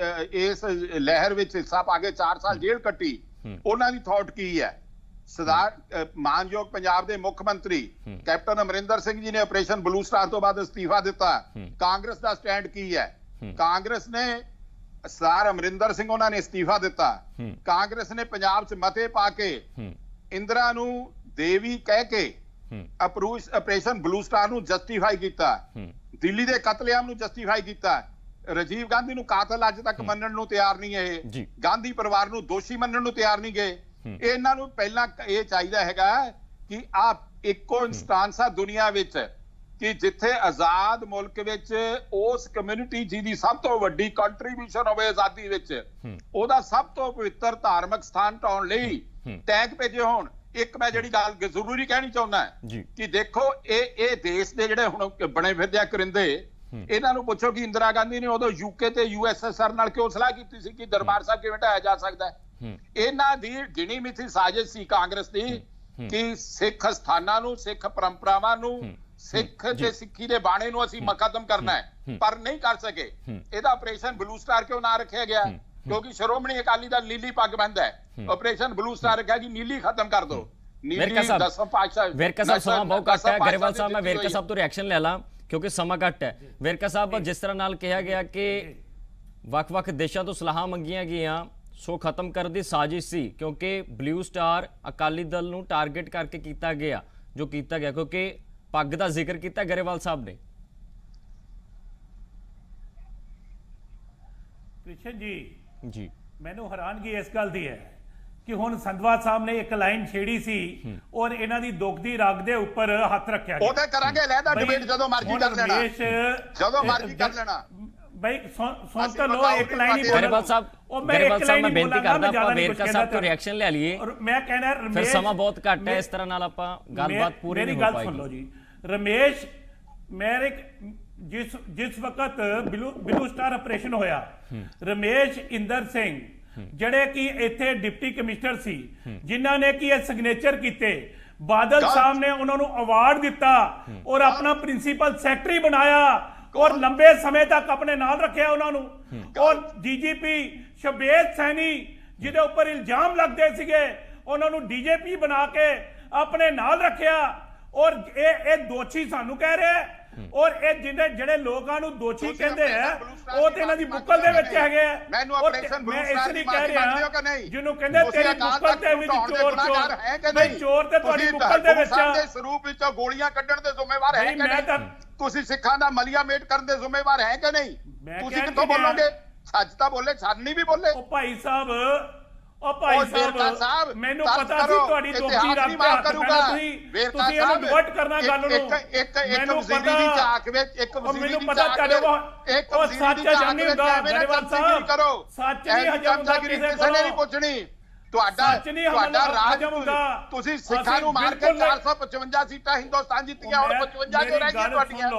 [SPEAKER 10] ਇਸ ਲਹਿਰ ਵਿੱਚ ਹਿੱਸਾ ਪਾ ਕੇ 4 ਸਾਲ ਜੇਲ੍ਹ ਕੱਟੀ, ਉਹਨਾਂ ਦੀ ਥਾਟ ਕੀ ਹੈ? ਸਰਦਾਰ ਮਾਨਯੋਗ ਪੰਜਾਬ ਦੇ ਮੁੱਖ ਮੰਤਰੀ ਕੈਪਟਨ ਅਮਰਿੰਦਰ ਸਿੰਘ ਜੀ ਨੇ ਆਪਰੇਸ਼ਨ ਬਲੂ ਸਟਾਰ ਤੋਂ ਬਾਅਦ ਅਸਤੀਫਾ ਦਿੱਤਾ, ਕਾਂਗਰਸ ਦਾ ਸਟੈਂਡ ਕੀ ਹੈ? ਕਾਂਗਰਸ ਨੇ ਸਰਦਾਰ ਅਮਰਿੰਦਰ ਸਿੰਘ ਉਹਨਾਂ ਨੇ ਅਸਤੀਫਾ ਦਿੱਤਾ, ਕਾਂਗਰਸ ਨੇ ਪੰਜਾਬ 'ਚ ਮਤੇ ਪਾ ਕੇ ਇੰਦਰਾ ਨੂੰ ਦੇਵੀ ਕਹਿ ਕੇ ਆਪਰੇਸ਼ਨ ਬਲੂ ਸਟਾਰ ਨੂੰ ਜਸਟੀਫਾਈ ਕੀਤਾ, ਦਿੱਲੀ ਦੇ ਕਤਲੇਆਮ ਨੂੰ ਜਸਟੀਫਾਈ ਕੀਤਾ, ਰਾਜੀਵ ਗਾਂਧੀ ਨੂੰ ਕਾਤਲ ਅੱਜ ਤੱਕ ਮੰਨਣ ਨੂੰ ਤਿਆਰ ਨਹੀਂ ਇਹ, ਗਾਂਧੀ ਪਰਿਵਾਰ ਨੂੰ ਦੋਸ਼ੀ ਮੰਨਣ ਨੂੰ ਤਿਆਰ ਨਹੀਂ ਗਏ। ਇਹਨਾਂ ਨੂੰ ਪਹਿਲਾਂ ਇਹ ਚਾਹੀਦਾ ਹੈਗਾ ਕਿ ਆਹ ਇੱਕੋ ਇਨਸਟੈਂਸ ਆ ਦੁਨੀਆ ਵਿੱਚ ਕਿ ਜਿੱਥੇ ਆਜ਼ਾਦ ਮੁਲਕ ਵਿੱਚ ਉਸ ਕਮਿਊਨਿਟੀ ਜਿਹਦੀ ਸਭ ਤੋਂ ਵੱਡੀ ਕੰਟਰੀਬਿਊਸ਼ਨ ਹੋਵੇ ਆਜ਼ਾਦੀ ਵਿੱਚ, ਉਹਦਾ ਸਭ ਤੋਂ ਪਵਿੱਤਰ ਧਾਰਮਿਕ ਸਥਾਨ ਢਾਉਣ ਲਈ ਟੈਂਕ ਭੇਜੇ ਹੋਣ। ਇੱਕ ਮੈਂ ਜਿਹੜੀ ਗੱਲ ਜ਼ਰੂਰੀ ਕਹਿਣੀ ਚਾਹੁੰਦਾ ਕਿ ਦੇਖੋ ਇਹ ਦੇਸ਼ ਦੇ ਜਿਹੜੇ ਹੁਣ ਬਣੇ ਫਿਰਦੇ ਆ ਕਰਿੰਦੇ,
[SPEAKER 7] ਇਹਨਾਂ ਨੂੰ ਪੁੱਛੋ ਕਿ ਇੰਦਰਾ ਗਾਂਧੀ ਨੇ ਉਦੋਂ ਯੂਕੇ ਤੇ USSR ਨਾਲ ਕਿਉਂ ਸਲਾਹ ਕੀਤੀ ਸੀ ਕਿ ਦਰਬਾਰ ਸਾਹਿਬ ਕਿਵੇਂ ਢਾਇਆ ਜਾ ਸਕਦਾ ਹੈ। ਇਹਨਾਂ ਦੀ ਗਿਣੀ ਮਿਥੀ ਸਾਜ਼ਿਸ਼ ਸੀ ਕਾਂਗਰਸ ਦੀ ਕਿ ਸਿੱਖ ਸਥਾਨਾਂ ਨੂੰ, ਸਿੱਖ ਪਰੰਪਰਾਵਾਂ ਨੂੰ, ਸਿੱਖ ਤੇ ਸਿੱਖੀ ਦੇ ਬਾਣੇ ਨੂੰ ਅਸੀਂ ਖਤਮ ਕਰਨਾ ਹੈ, ਪਰ ਨਹੀਂ ਕਰ ਸਕੇ। ਇਹਦਾ ਆਪਰੇਸ਼ਨ ਬਲੂ ਸਟਾਰ ਕਿਉਂ ਨਾ ਰੱਖਿਆ ਗਿਆ? ਕਿਉਂਕਿ ਸ਼੍ਰੋਮਣੀ ਅਕਾਲੀ ਦਲ ਨੀਲੀ ਪੱਗ ਬੰਨਦਾ ਹੈ। ਆਪਰੇਸ਼ਨ ਬਲੂ ਸਟਾਰ ਰੱਖਿਆ ਕਿ ਨੀਲੀ ਖਤਮ ਕਰ ਦੋ।
[SPEAKER 1] ਵੇਰਕਾ ਸਾਹਿਬ ਸਮਾਂ ਬਹੁਤ ਘੱਟ ਹੈ। ਗਰੇਵਾਲ ਸਾਹਿਬ, ਮੈਂ ਵੇਰਕਾ ਸਾਹਿਬ ਤੋਂ ਰਿਐਕਸ਼ਨ ਲੈ ਲਾਂ ਕਿਉਂਕਿ ਸਮਾਂ ਘੱਟ ਹੈ। ਵੇਰਕਾ ਸਾਹਿਬ, ਜਿਸ ਤਰ੍ਹਾਂ ਨਾਲ ਕਿਹਾ ਗਿਆ ਕਿ ਵੱਖ-ਵੱਖ ਦੇਸ਼ਾਂ ਤੋਂ ਸਲਾਹਾਂ ਮੰਗੀਆਂ ਗਈਆਂ, ਸੋ ਖਤਮ ਕਰਨ ਦੀ ਸਾਜ਼ਿਸ਼ ਸੀ ਕਿਉਂਕਿ ਬਲੂ ਸਟਾਰ ਅਕਾਲੀ ਦਲ ਨੂੰ ਟਾਰਗੇਟ ਕਰਕੇ ਕੀਤਾ ਗਿਆ ਜੋ ਕੀਤਾ ਗਿਆ, ਕਿਉਂਕਿ ਪੱਗ ਦਾ ਜ਼ਿਕਰ ਕੀਤਾ ਗਰੇਵਾਲ ਸਾਹਿਬ ਨੇ।
[SPEAKER 8] ਕ੍ਰਿਸ਼ਨ
[SPEAKER 1] ਜੀ
[SPEAKER 8] ਮੈਨੂੰ ਹੈਰਾਨਗੀ ਇਸ ਗੱਲ ਦੀ ਹੈ ਕਿ ਹੁਣ ਸੰਧਵਾ ਸਾਹਿਬ ਨੇ ਇੱਕ ਲਾਈਨ ਛੇੜੀ ਸੀ ਔਰ ਇਹਨਾਂ ਦੀ ਦੁਖਦੀ ਰਗ ਦੇ ਉੱਪਰ ਹੱਥ ਰੱਖਿਆ ਗਿਆ।
[SPEAKER 10] ਉਹਦੇ ਕਰਾਂਗੇ ਲੈਦਾ ਡਿਬੇਟ ਜਦੋਂ ਮਰਜ਼ੀ ਕਰ ਲੈਣਾ, ਜਦੋਂ ਮਰਜ਼ੀ ਕਰ ਲੈਣਾ
[SPEAKER 8] ਭਾਈ। ਸੁਣ ਤਾਂ ਲੋ, ਇੱਕ ਲਾਈਨ ਹੀ
[SPEAKER 1] ਗਰੇਵਾਲ ਸਾਹਿਬ, ਮੈਂ ਬੇਨਤੀ ਕਰਦਾ ਆਪਾਂ ਵੇਰਕਾ ਸਾਹਿਬ ਤੋਂ ਰਿਐਕਸ਼ਨ ਲੈ ਲਈਏ।
[SPEAKER 8] ਮੈਂ ਕਹਿਣਾ
[SPEAKER 1] ਫਿਰ ਸਮਾਂ ਬਹੁਤ ਘੱਟ ਹੈ, ਇਸ ਤਰ੍ਹਾਂ ਨਾਲ ਆਪਾਂ ਗੱਲਬਾਤ ਪੂਰੀ ਨਹੀਂ ਹੋ ਪਾਏਗੀ।
[SPEAKER 8] ਮੇਰੀ ਗੱਲ ਸੁਣ ਲਓ ਜੀ ਰਮੇਸ਼, ਮੇਰੇ ਜਿਸ ਵਕਤ ਬਲੂ ਸਟਾਰ ਆਪਰੇਸ਼ਨ ਹੋਇਆ, ਰਮੇਸ਼ ਇੰਦਰ ਸਿੰਘ ਜਿਹੜੇ ਕਿ ਇੱਥੇ ਡਿਪਟੀ ਕਮਿਸ਼ਨਰ ਸੀ, ਜਿਨ੍ਹਾਂ ਨੇ ਕਿ ਇਹ ਸਿਗਨੇਚਰ ਕੀਤੇ, ਬਾਦਲ ਸਾਹਿਬ ਨੇ ਉਹਨਾਂ ਨੂੰ ਅਵਾਰਡ ਦਿੱਤਾ ਔਰ ਆਪਣਾ ਪ੍ਰਿੰਸੀਪਲ ਸੈਕਟਰੀ ਬਣਾਇਆ ਔਰ ਲੰਬੇ ਸਮੇਂ ਤੱਕ ਆਪਣੇ ਨਾਲ ਰੱਖਿਆ ਉਹਨਾਂ ਨੂੰ। ਔਰ DGP ਸ਼ਬੇਦ ਸੈਣੀ ਜਿਹਦੇ ਉੱਪਰ ਇਲਜ਼ਾਮ ਲੱਗਦੇ ਸੀਗੇ, ਉਹਨਾਂ ਨੂੰ DJP ਬਣਾ ਕੇ ਆਪਣੇ ਨਾਲ ਰੱਖਿਆ। ਔਰ ਇਹ ਦੋਸ਼ੀ ਸਾਨੂੰ ਕਹਿ ਰਿਹਾ, ਔਰ ਇਹ ਜਿਹੜੇ ਲੋਕਾਂ ਨੂੰ ਦੋਸ਼ੀ ਕਹਿੰਦੇ ਆ ਉਹ ਤੇ ਇਹਨਾਂ ਦੀ ਬੁੱਕਲ ਦੇ ਵਿੱਚ ਹੈਗੇ ਆ। ਮੈਂ ਇਸ ਲਈ ਕਹਿ ਰਿਹਾ, ਜਿਹਨੂੰ ਕਹਿੰਦੇ ਤੇਰੀ ਬੁੱਕਲ ਦੇ ਵਿੱਚ ਚੋਰ ਨਹੀਂ, ਚੋਰ ਤੇ ਤੁਹਾਡੀ ਬੁੱਕਲ ਦੇ ਵਿੱਚ
[SPEAKER 10] ਦੇ ਸਰੂਪ ਵਿੱਚੋਂ ਗੋਲੀਆਂ ਕੱਢਣ ਦੇ ਜ਼ਿੰਮੇਵਾਰ ਹੈ ਕਿ ਨਹੀਂ? ਤੁਸੀਂ ਸਿੱਖਾਂ ਦਾ ਮਲੀਆ ਮੇਟ ਕਰਨ ਦੇ ਜ਼ਿੰਮੇਵਾਰ ਹੈ ਕਿ ਨਹੀਂ? ਤੁਸੀਂ ਕਿੱਥੋਂ ਬੋਲੋਗੇ? ਸੱਚ ਤਾਂ ਬੋਲੇ, ਸਾਨੀ ਵੀ ਬੋਲੇ।
[SPEAKER 8] ਉਹ ਭਾਈ ਸਾਹਿਬ, ਮੈਨੂੰ ਪਤਾ ਸੀ ਤੁਹਾਡੀ ਦੋਸਤੀ ਰੱਬ ਦਾ ਹੱਥ ਪੈਣਾ, ਤੁਸੀਂ ਇਹਨੂੰ ਡਿਵਰਟ ਕਰਨਾ ਗੱਲ ਨੂੰ। ਮੈਨੂੰ ਪਤਾ, ਮੈਨੂੰ ਪਤਾ ਤੁਹਾਡੇ ਉਹ ਸੱਚ ਹਜਮ ਨਹੀਂ ਹੁੰਦਾ ਗਰੇਵਾਲ ਸਾਹਿਬ, ਸੱਚ ਨਹੀਂ ਹਜਮ ਹੁੰਦਾ ਕਿਸੇ ਨੇ ਨਹੀਂ ਪੁੱਛਣੀ। ਤੁਹਾਡਾ ਰਾਜ
[SPEAKER 10] ਤੁਸੀਂ ਸਿੱਖਾਂ ਨੂੰ ਮਾਰ ਕੇ 455 ਸੀਟਾਂ ਹਿੰਦੁਸਤਾਨ ਜਿੱਤੀਆਂ, ਹੁਣ 55 ਕਿਉਂ ਰਹਿ ਗਈਆਂ ਤੁਹਾਡੀਆਂ?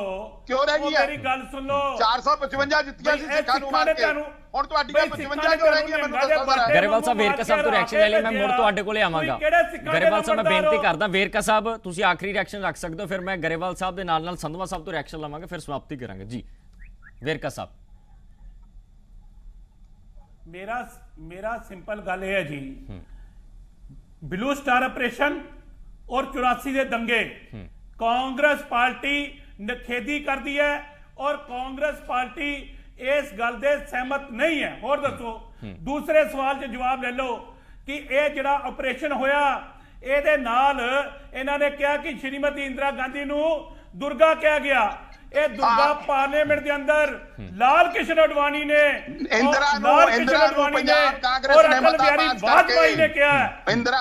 [SPEAKER 10] ਕਿਉਂ ਰਹਿ ਗਈਆਂ?
[SPEAKER 8] ਮੇਰੀ ਗੱਲ ਸੁਣ ਲਓ,
[SPEAKER 10] 455 ਜਿੱਤੀਆਂ ਸੀ ਸਿੱਖਾਂ ਨੂੰ ਮਾਰ ਕੇ, ਹੁਣ ਤੁਹਾਡੀਆਂ 55 ਕਿਉਂ ਰਹਿ ਗਈਆਂ? ਮੈਨੂੰ ਦੱਸੋ।
[SPEAKER 1] ਗਰੇਵਾਲ ਸਾਹਿਬ, ਵੇਰਕਾ ਸਾਹਿਬ ਤੋਂ ਰਿਐਕਸ਼ਨ ਲੈ ਲਈ, ਮੈਂ ਮੁੜ ਤੁਹਾਡੇ ਕੋਲੇ ਆਵਾਂਗਾ। ਗਰੇਵਾਲ ਸਾਹਿਬ, ਮੈਂ ਬੇਨਤੀ ਕਰਦਾ, ਵੇਰਕਾ ਸਾਹਿਬ ਤੁਸੀਂ ਆਖਰੀ ਰਿਐਕਸ਼ਨ ਰੱਖ ਸਕਦੇ ਹੋ, ਫਿਰ ਮੈਂ ਗਰੇਵਾਲ ਸਾਹਿਬ ਦੇ ਨਾਲ ਸੰਧਵਾ ਸਾਹਿਬ ਤੋਂ ਰਿਐਕਸ਼ਨ ਲਵਾਂਗਾ, ਫਿਰ ਸਮਾਪਤੀ ਕਰਾਂਗੇ। ਜੀ ਵੇਰਕਾ ਸਾਹਿਬ।
[SPEAKER 8] ਮੇਰਾ ਸਿੰਪਲ ਗੱਲ ਇਹ ਹੈ ਜੀ, ਬਲੂ ਸਟਾਰ ਆਪਰੇਸ਼ਨ ਔਰ 84 ਦੇ ਦੰਗੇ ਕਾਂਗਰਸ ਪਾਰਟੀ ਨਖੇਦੀ ਕਰਦੀ ਹੈ ਔਰ ਕਾਂਗਰਸ ਪਾਰਟੀ ਇਸ ਗੱਲ ਦੇ ਸਹਿਮਤ ਨਹੀਂ ਹੈ। ਹੋਰ ਦੱਸੋ, ਦੂਸਰੇ ਸਵਾਲ 'ਚ ਜਵਾਬ ਲੈ ਲਓ ਕਿ ਇਹ ਜਿਹੜਾ ਆਪਰੇਸ਼ਨ ਹੋਇਆ ਇਹਦੇ ਨਾਲ ਇਹਨਾਂ ਨੇ ਕਿਹਾ ਕਿ ਸ਼੍ਰੀਮਤੀ ਇੰਦਰਾ ਗਾਂਧੀ ਨੂੰ ਦੁਰਗਾ ਕਿਹਾ ਗਿਆ। ਇਹ ਦੁਰਗਾ ਪਾਰਲੀਮੈਂਟ ਦੇ ਅੰਦਰ ਲਾਲ ਕ੍ਰਿਸ਼ਨ ਅਡਵਾਨੀ ਨੇ,
[SPEAKER 10] ਇੰਦਰਾ ਨੂੰ ਪੰਜਾਬ ਕਾਂਗਰਸ
[SPEAKER 8] ਨੇ ਵਾਜਪਾਈ ਨੇ ਕਿਹਾ,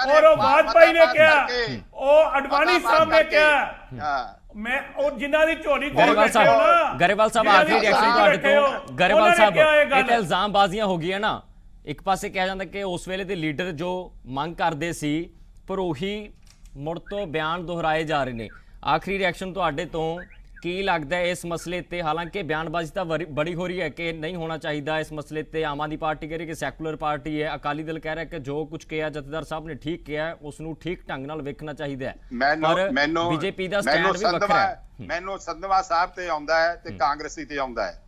[SPEAKER 8] ਔਰ ਉਹ ਵਾਜਪਾਈ ਨੇ ਕਿਹਾ, ਉਹ ਅਡਵਾਨੀ ਸਾਹਿਬ ਨੇ ਕਿਹਾ। ਮੈਂ ਉਹ ਜਿਨ੍ਹਾਂ ਦੀ ਝੋਲੀ
[SPEAKER 1] ਗਰੇਵਾਲ ਸਾਹਿਬ ਆਖਰੀ ਰਿਐਕਸ਼ਨ ਤੁਹਾਡੇ ਤੋਂ। ਗਰੇਵਾਲ ਸਾਹਿਬ, ਇਹ ਤਾਂ ਇਲਜ਼ਾਮਬਾਜ਼ੀਆਂ ਹੋ ਗਈਆਂ ਨਾ। ਇੱਕ ਪਾਸੇ ਕਿਹਾ ਜਾਂਦਾ ਕਿ ਉਸ ਵੇਲੇ ਦੇ ਲੀਡਰ ਜੋ ਮੰਗ ਕਰਦੇ ਸੀ, ਪਰ ਉਹੀ ਮੁੜ ਤੋਂ ਬਿਆਨ ਦੁਹਰਾਏ ਜਾ ਰਹੇ ਨੇ। ਆਖਰੀ ਰਿਐਕਸ਼ਨ ਤੁਹਾਡੇ ਤੋਂ, ਕੀ ਲੱਗਦਾ ਹੈ ਇਸ ਮਸਲੇ ਤੇ? ਹਾਲਾਂਕਿ ਬਿਆਨਬਾਜ਼ੀ ਤਾਂ ਬੜੀ ਹੋ ਰਹੀ ਹੈ ਕਿ ਨਹੀਂ ਹੋਣਾ ਚਾਹੀਦਾ ਇਸ ਮਸਲੇ ਤੇ। ਆਮ ਆਦਮੀ ਪਾਰਟੀ ਕਹਿ ਰਹੀ ਕਿ ਸੈਕੂਲਰ ਪਾਰਟੀ ਹੈ, ਅਕਾਲੀ ਦਲ ਕਹਿ ਰਿਹਾ ਕਿ ਜੋ ਕੁਝ ਕਿਹਾ ਜਥੇਦਾਰ ਸਾਹਿਬ ਨੇ ਠੀਕ ਕਿਹਾ, ਉਸ ਨੂੰ ਠੀਕ ਢੰਗ ਨਾਲ ਵੇਖਣਾ ਚਾਹੀਦਾ ਹੈ। ਪਰ ਬੀਜੇਪੀ ਦਾ ਸਟੈਂਡ ਵੀ ਵੱਖਰਾ ਹੈ।
[SPEAKER 10] ਮੈਨੂੰ ਸੰਧਵਾ ਸਾਹਿਬ ਤੇ ਆਉਂਦਾ ਹੈ ਤੇ ਕਾਂਗਰਸੀ ਤੇ ਆਉਂਦਾ ਹੈ।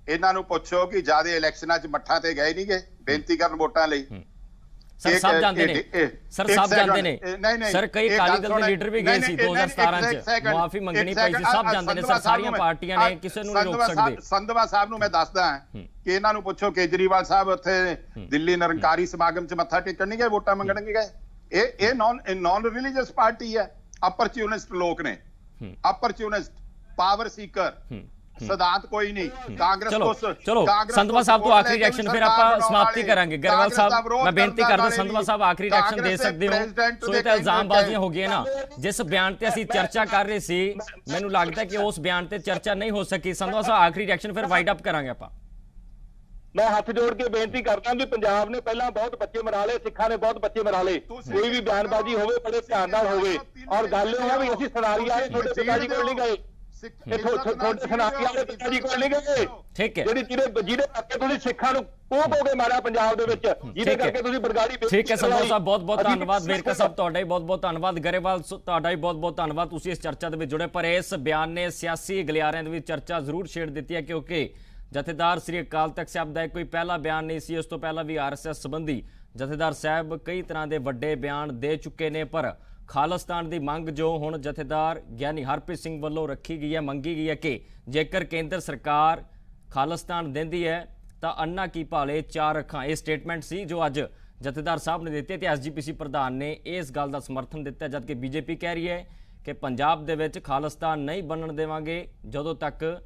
[SPEAKER 10] ਇਹਨਾਂ ਨੂੰ ਪੁੱਛੋ ਕਿ ਜਿਆਦਾ ਇਲੈਕਸ਼ਨਾਂ 'ਚ ਮੱਠਾਂ ਤੇ ਗਏ ਨਹੀਂ ਗਏ ਬੇਨਤੀ ਕਰਨ ਵੋਟਾਂ ਲਈ?
[SPEAKER 1] ਸਰ ਸਭ ਜਾਂਦੇ ਨੇ, ਸਰ ਸਭ ਜਾਂਦੇ ਨੇ, ਸਰ ਕਈ ਅਕਾਲੀ ਦਲ ਦੇ ਲੀਡਰ ਵੀ ਗਏ ਸੀ 2017 ਚ, ਮੁਆਫੀ ਮੰਗਣੀ ਪਈ ਸੀ, ਸਭ ਜਾਂਦੇ ਨੇ ਸਰ, ਸਾਰੀਆਂ ਪਾਰਟੀਆਂ ਨੇ, ਕਿਸੇ ਨੂੰ ਨਹੀਂ ਰੋਕ ਸਕਦੇ।
[SPEAKER 10] ਸੰਧਵਾ ਸਾਹਿਬ ਨੂੰ ਮੈਂ ਦੱਸਦਾ ਕਿ ਇਹਨਾਂ ਨੂੰ ਪੁੱਛੋ ਕੇਜਰੀਵਾਲ ਸਾਹਿਬ ਉੱਥੇ ਦਿੱਲੀ ਨਿਰੰਕਾਰੀ ਸਮਾਗਮ ਚ ਮੱਥਾ ਟੇਕਣ ਨਹੀਂ ਗਏ, ਵੋਟਾਂ ਮੰਗਣ ਨਹੀਂ ਗਏ? ਇਹ ਨੌਨ ਰਿਲੀਜੀਅਸ ਪਾਰਟੀ ਹੈ। ਅਪਰਚੂਨਿਸਟ ਲੋਕ ਨੇ, ਅਪਰਚੂਨਿਸਟ, ਪਾਵਰ ਸੀਕਰ, ਸਿਧਾਂਤ ਕੋਈ ਨਹੀਂ। ਕਾਂਗਰਸ
[SPEAKER 1] ਚਲੋ ਸੰਧਵਾ ਸਾਹਿਬ ਤੋਂ ਆਖਰੀ ਰਿਐਕਸ਼ਨ, ਫਿਰ ਆਪਾਂ ਸਮਾਪਤੀ ਕਰਾਂਗੇ। ਗਰੇਵਾਲ ਸਾਹਿਬ, ਮੈਂ ਬੇਨਤੀ ਕਰਦਾ, ਸੰਧਵਾ ਸਾਹਿਬ ਆਖਰੀ ਰਿਐਕਸ਼ਨ ਦੇ ਸਕਦੇ ਹੋ। ਸੋ ਇਹ ਤਾਂ ਇਲਜ਼ਾਮਬਾਜ਼ੀਆਂ ਹੋ ਗਈਆਂ ਨਾ। ਜਿਸ ਬਿਆਨ ਤੇ ਅਸੀਂ ਚਰਚਾ ਕਰ ਰਹੇ ਸੀ, ਮੈਨੂੰ ਲੱਗਦਾ ਕਿ ਉਸ ਬਿਆਨ ਤੇ ਚਰਚਾ ਨਹੀਂ ਹੋ ਸਕੀ। ਸੰਧਵਾ ਸਾਹਿਬ ਆਖਰੀ ਰਿਐਕਸ਼ਨ, ਫਿਰ ਵਾਈਡ ਅਪ ਕਰਾਂਗੇ ਆਪਾਂ।
[SPEAKER 9] ਮੈਂ ਹੱਥ ਜੋੜ ਕੇ ਬੇਨਤੀ ਕਰਦਾ ਵੀ ਪੰਜਾਬ ਨੇ ਪਹਿਲਾਂ ਬਹੁਤ ਬੱਚੇ ਮਰਾ ਲਏ, ਸਿੱਖਾਂ ਨੇ ਬਹੁਤ ਬੱਚੇ ਮਰਾ ਲਏ। ਕੋਈ ਵੀ ਬਿਆਨਬਾਜ਼ੀ ਹੋਵੇ ਬੜੇ ਧਿਆਨ ਨਾਲ ਹੋਵੇ। ਔਰ ਗੱਲ ਇਹ ਹੈ ਵੀ ਅਸੀਂ ਸੁਣਾਰੀ ਆਏ, ਤੁਹਾਡੇ ਪਿਤਾ ਜੀ ਕੋਲ ਨਹੀਂ ਗਏ, ਤੁਹਾਡੇ ਸਨਾਤੀ ਵਾਲੇ ਪਿਤਾ ਜੀ ਕੋਲ ਨਹੀਂ ਗਏ।
[SPEAKER 1] ਠੀਕ ਹੈ,
[SPEAKER 9] ਜਿਹਦੇ ਕਰਕੇ ਤੁਸੀਂ ਸਿੱਖਾਂ ਨੂੰ ਕੋਗੇ ਮਾਰਿਆ ਪੰਜਾਬ ਦੇ ਵਿੱਚ, ਜਿਹਦੇ ਕਰਕੇ ਤੁਸੀਂ ਬਰਗਾੜੀ।
[SPEAKER 1] ਠੀਕ ਹੈ ਸੰਧਵਾ ਸਾਹਿਬ, ਬਹੁਤ ਬਹੁਤ ਧੰਨਵਾਦ। ਵੇਰਕਾ ਸਾਹਿਬ ਤੁਹਾਡਾ ਵੀ ਬਹੁਤ ਬਹੁਤ ਧੰਨਵਾਦ। ਗਰੇਵਾਲ ਤੁਹਾਡਾ ਵੀ ਬਹੁਤ ਬਹੁਤ ਧੰਨਵਾਦ, ਤੁਸੀਂ ਇਸ ਚਰਚਾ ਦੇ ਵਿੱਚ ਜੁੜੇ। ਪਰ ਇਸ ਬਿਆਨ ਨੇ ਸਿਆਸੀ ਗਲਿਆਰਿਆਂ ਦੇ ਵਿੱਚ ਚਰਚਾ ਜ਼ਰੂਰ ਛੇੜ ਦਿੱਤੀ ਹੈ, ਕਿਉਂਕਿ ਜਥੇਦਾਰ ਸ੍ਰੀ ਅਕਾਲ ਤਖਤ ਸਾਹਿਬ ਦਾ ਕੋਈ ਪਹਿਲਾ ਬਿਆਨ ਨਹੀਂ ਸੀ। ਉਸ ਤੋਂ ਪਹਿਲਾਂ ਵੀ ਆਰਐਸਐਸ ਸੰਬੰਧੀ ਜਥੇਦਾਰ ਸਾਹਿਬ ਕਈ ਤਰ੍ਹਾਂ ਦੇ ਵੱਡੇ ਬਿਆਨ ਦੇ ਚੁੱਕੇ ਨੇ, ਪਰ ਖਾਲਿਸਤਾਨ ਦੀ ਮੰਗ ਜੋ ਹੁਣ ਜਥੇਦਾਰ ਗਿਆਨੀ ਹਰਪ੍ਰੀਤ ਸਿੰਘ ਵੱਲੋਂ ਰੱਖੀ ਗਈ ਹੈ, ਮੰਗੀ ਗਈ ਹੈ ਕਿ ਜੇਕਰ ਕੇਂਦਰ ਸਰਕਾਰ ਖਾਲਿਸਤਾਨ ਦਿੰਦੀ ਹੈ ਤਾਂ ਅੰਨਾ ਕੀ ਭਾਲੇ ਚਾਰ ਅੱਖਾਂ। ਇਹ ਸਟੇਟਮੈਂਟ ਸੀ ਜੋ ਅੱਜ ਜਥੇਦਾਰ ਸਾਹਿਬ ਨੇ ਦਿੱਤੀ ਤੇ ਐਸਜੀਪੀਸੀ ਪ੍ਰਧਾਨ ਨੇ ਇਸ ਗੱਲ ਦਾ ਸਮਰਥਨ ਦਿੱਤਾ, ਜਦਕਿ ਬੀਜੇਪੀ ਕਹਿ ਰਹੀ ਹੈ ਕਿ ਪੰਜਾਬ ਦੇ ਵਿੱਚ ਖਾਲਿਸਤਾਨ ਨਹੀਂ ਬਣਨ ਦੇਵਾਂਗੇ ਜਦੋਂ ਤੱਕ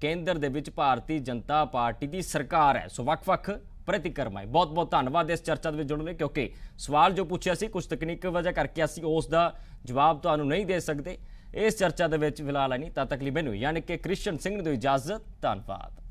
[SPEAKER 1] ਕੇਂਦਰ ਦੇ ਵਿੱਚ ਭਾਰਤੀ ਜਨਤਾ ਪਾਰਟੀ ਦੀ ਸਰਕਾਰ ਹੈ। ਸੋ ਵੱਖ-ਵੱਖ ਪ੍ਰਤੀਕਰਮਾएं। ਬਹੁਤ ਬਹੁਤ ਧੰਨਵਾਦ ਇਸ ਚਰਚਾ ਦੇ ਵਿੱਚ ਜੁੜਨ ਲਈ, ਕਿਉਂਕਿ ਸਵਾਲ ਜੋ ਪੁੱਛਿਆ ਸੀ ਕੁਝ ਤਕਨੀਕੀ ਵਜ੍ਹਾ ਕਰਕੇ ਅਸੀਂ ਉਸ ਦਾ ਜਵਾਬ ਤੁਹਾਨੂੰ ਨਹੀਂ ਦੇ ਸਕਦੇ ਇਸ ਚਰਚਾ ਦੇ ਵਿੱਚ ਫਿਲਹਾਲ ਨਹੀਂ। ਤਦ ਤੱਕ ਲਈ ਮੈਨੂੰ ਯਾਨੀ ਕਿ ਕ੍ਰਿਸ਼ਨ ਸਿੰਘ ਨੂੰ ਦਿਓ ਇਜਾਜ਼ਤ। ਧੰਨਵਾਦ।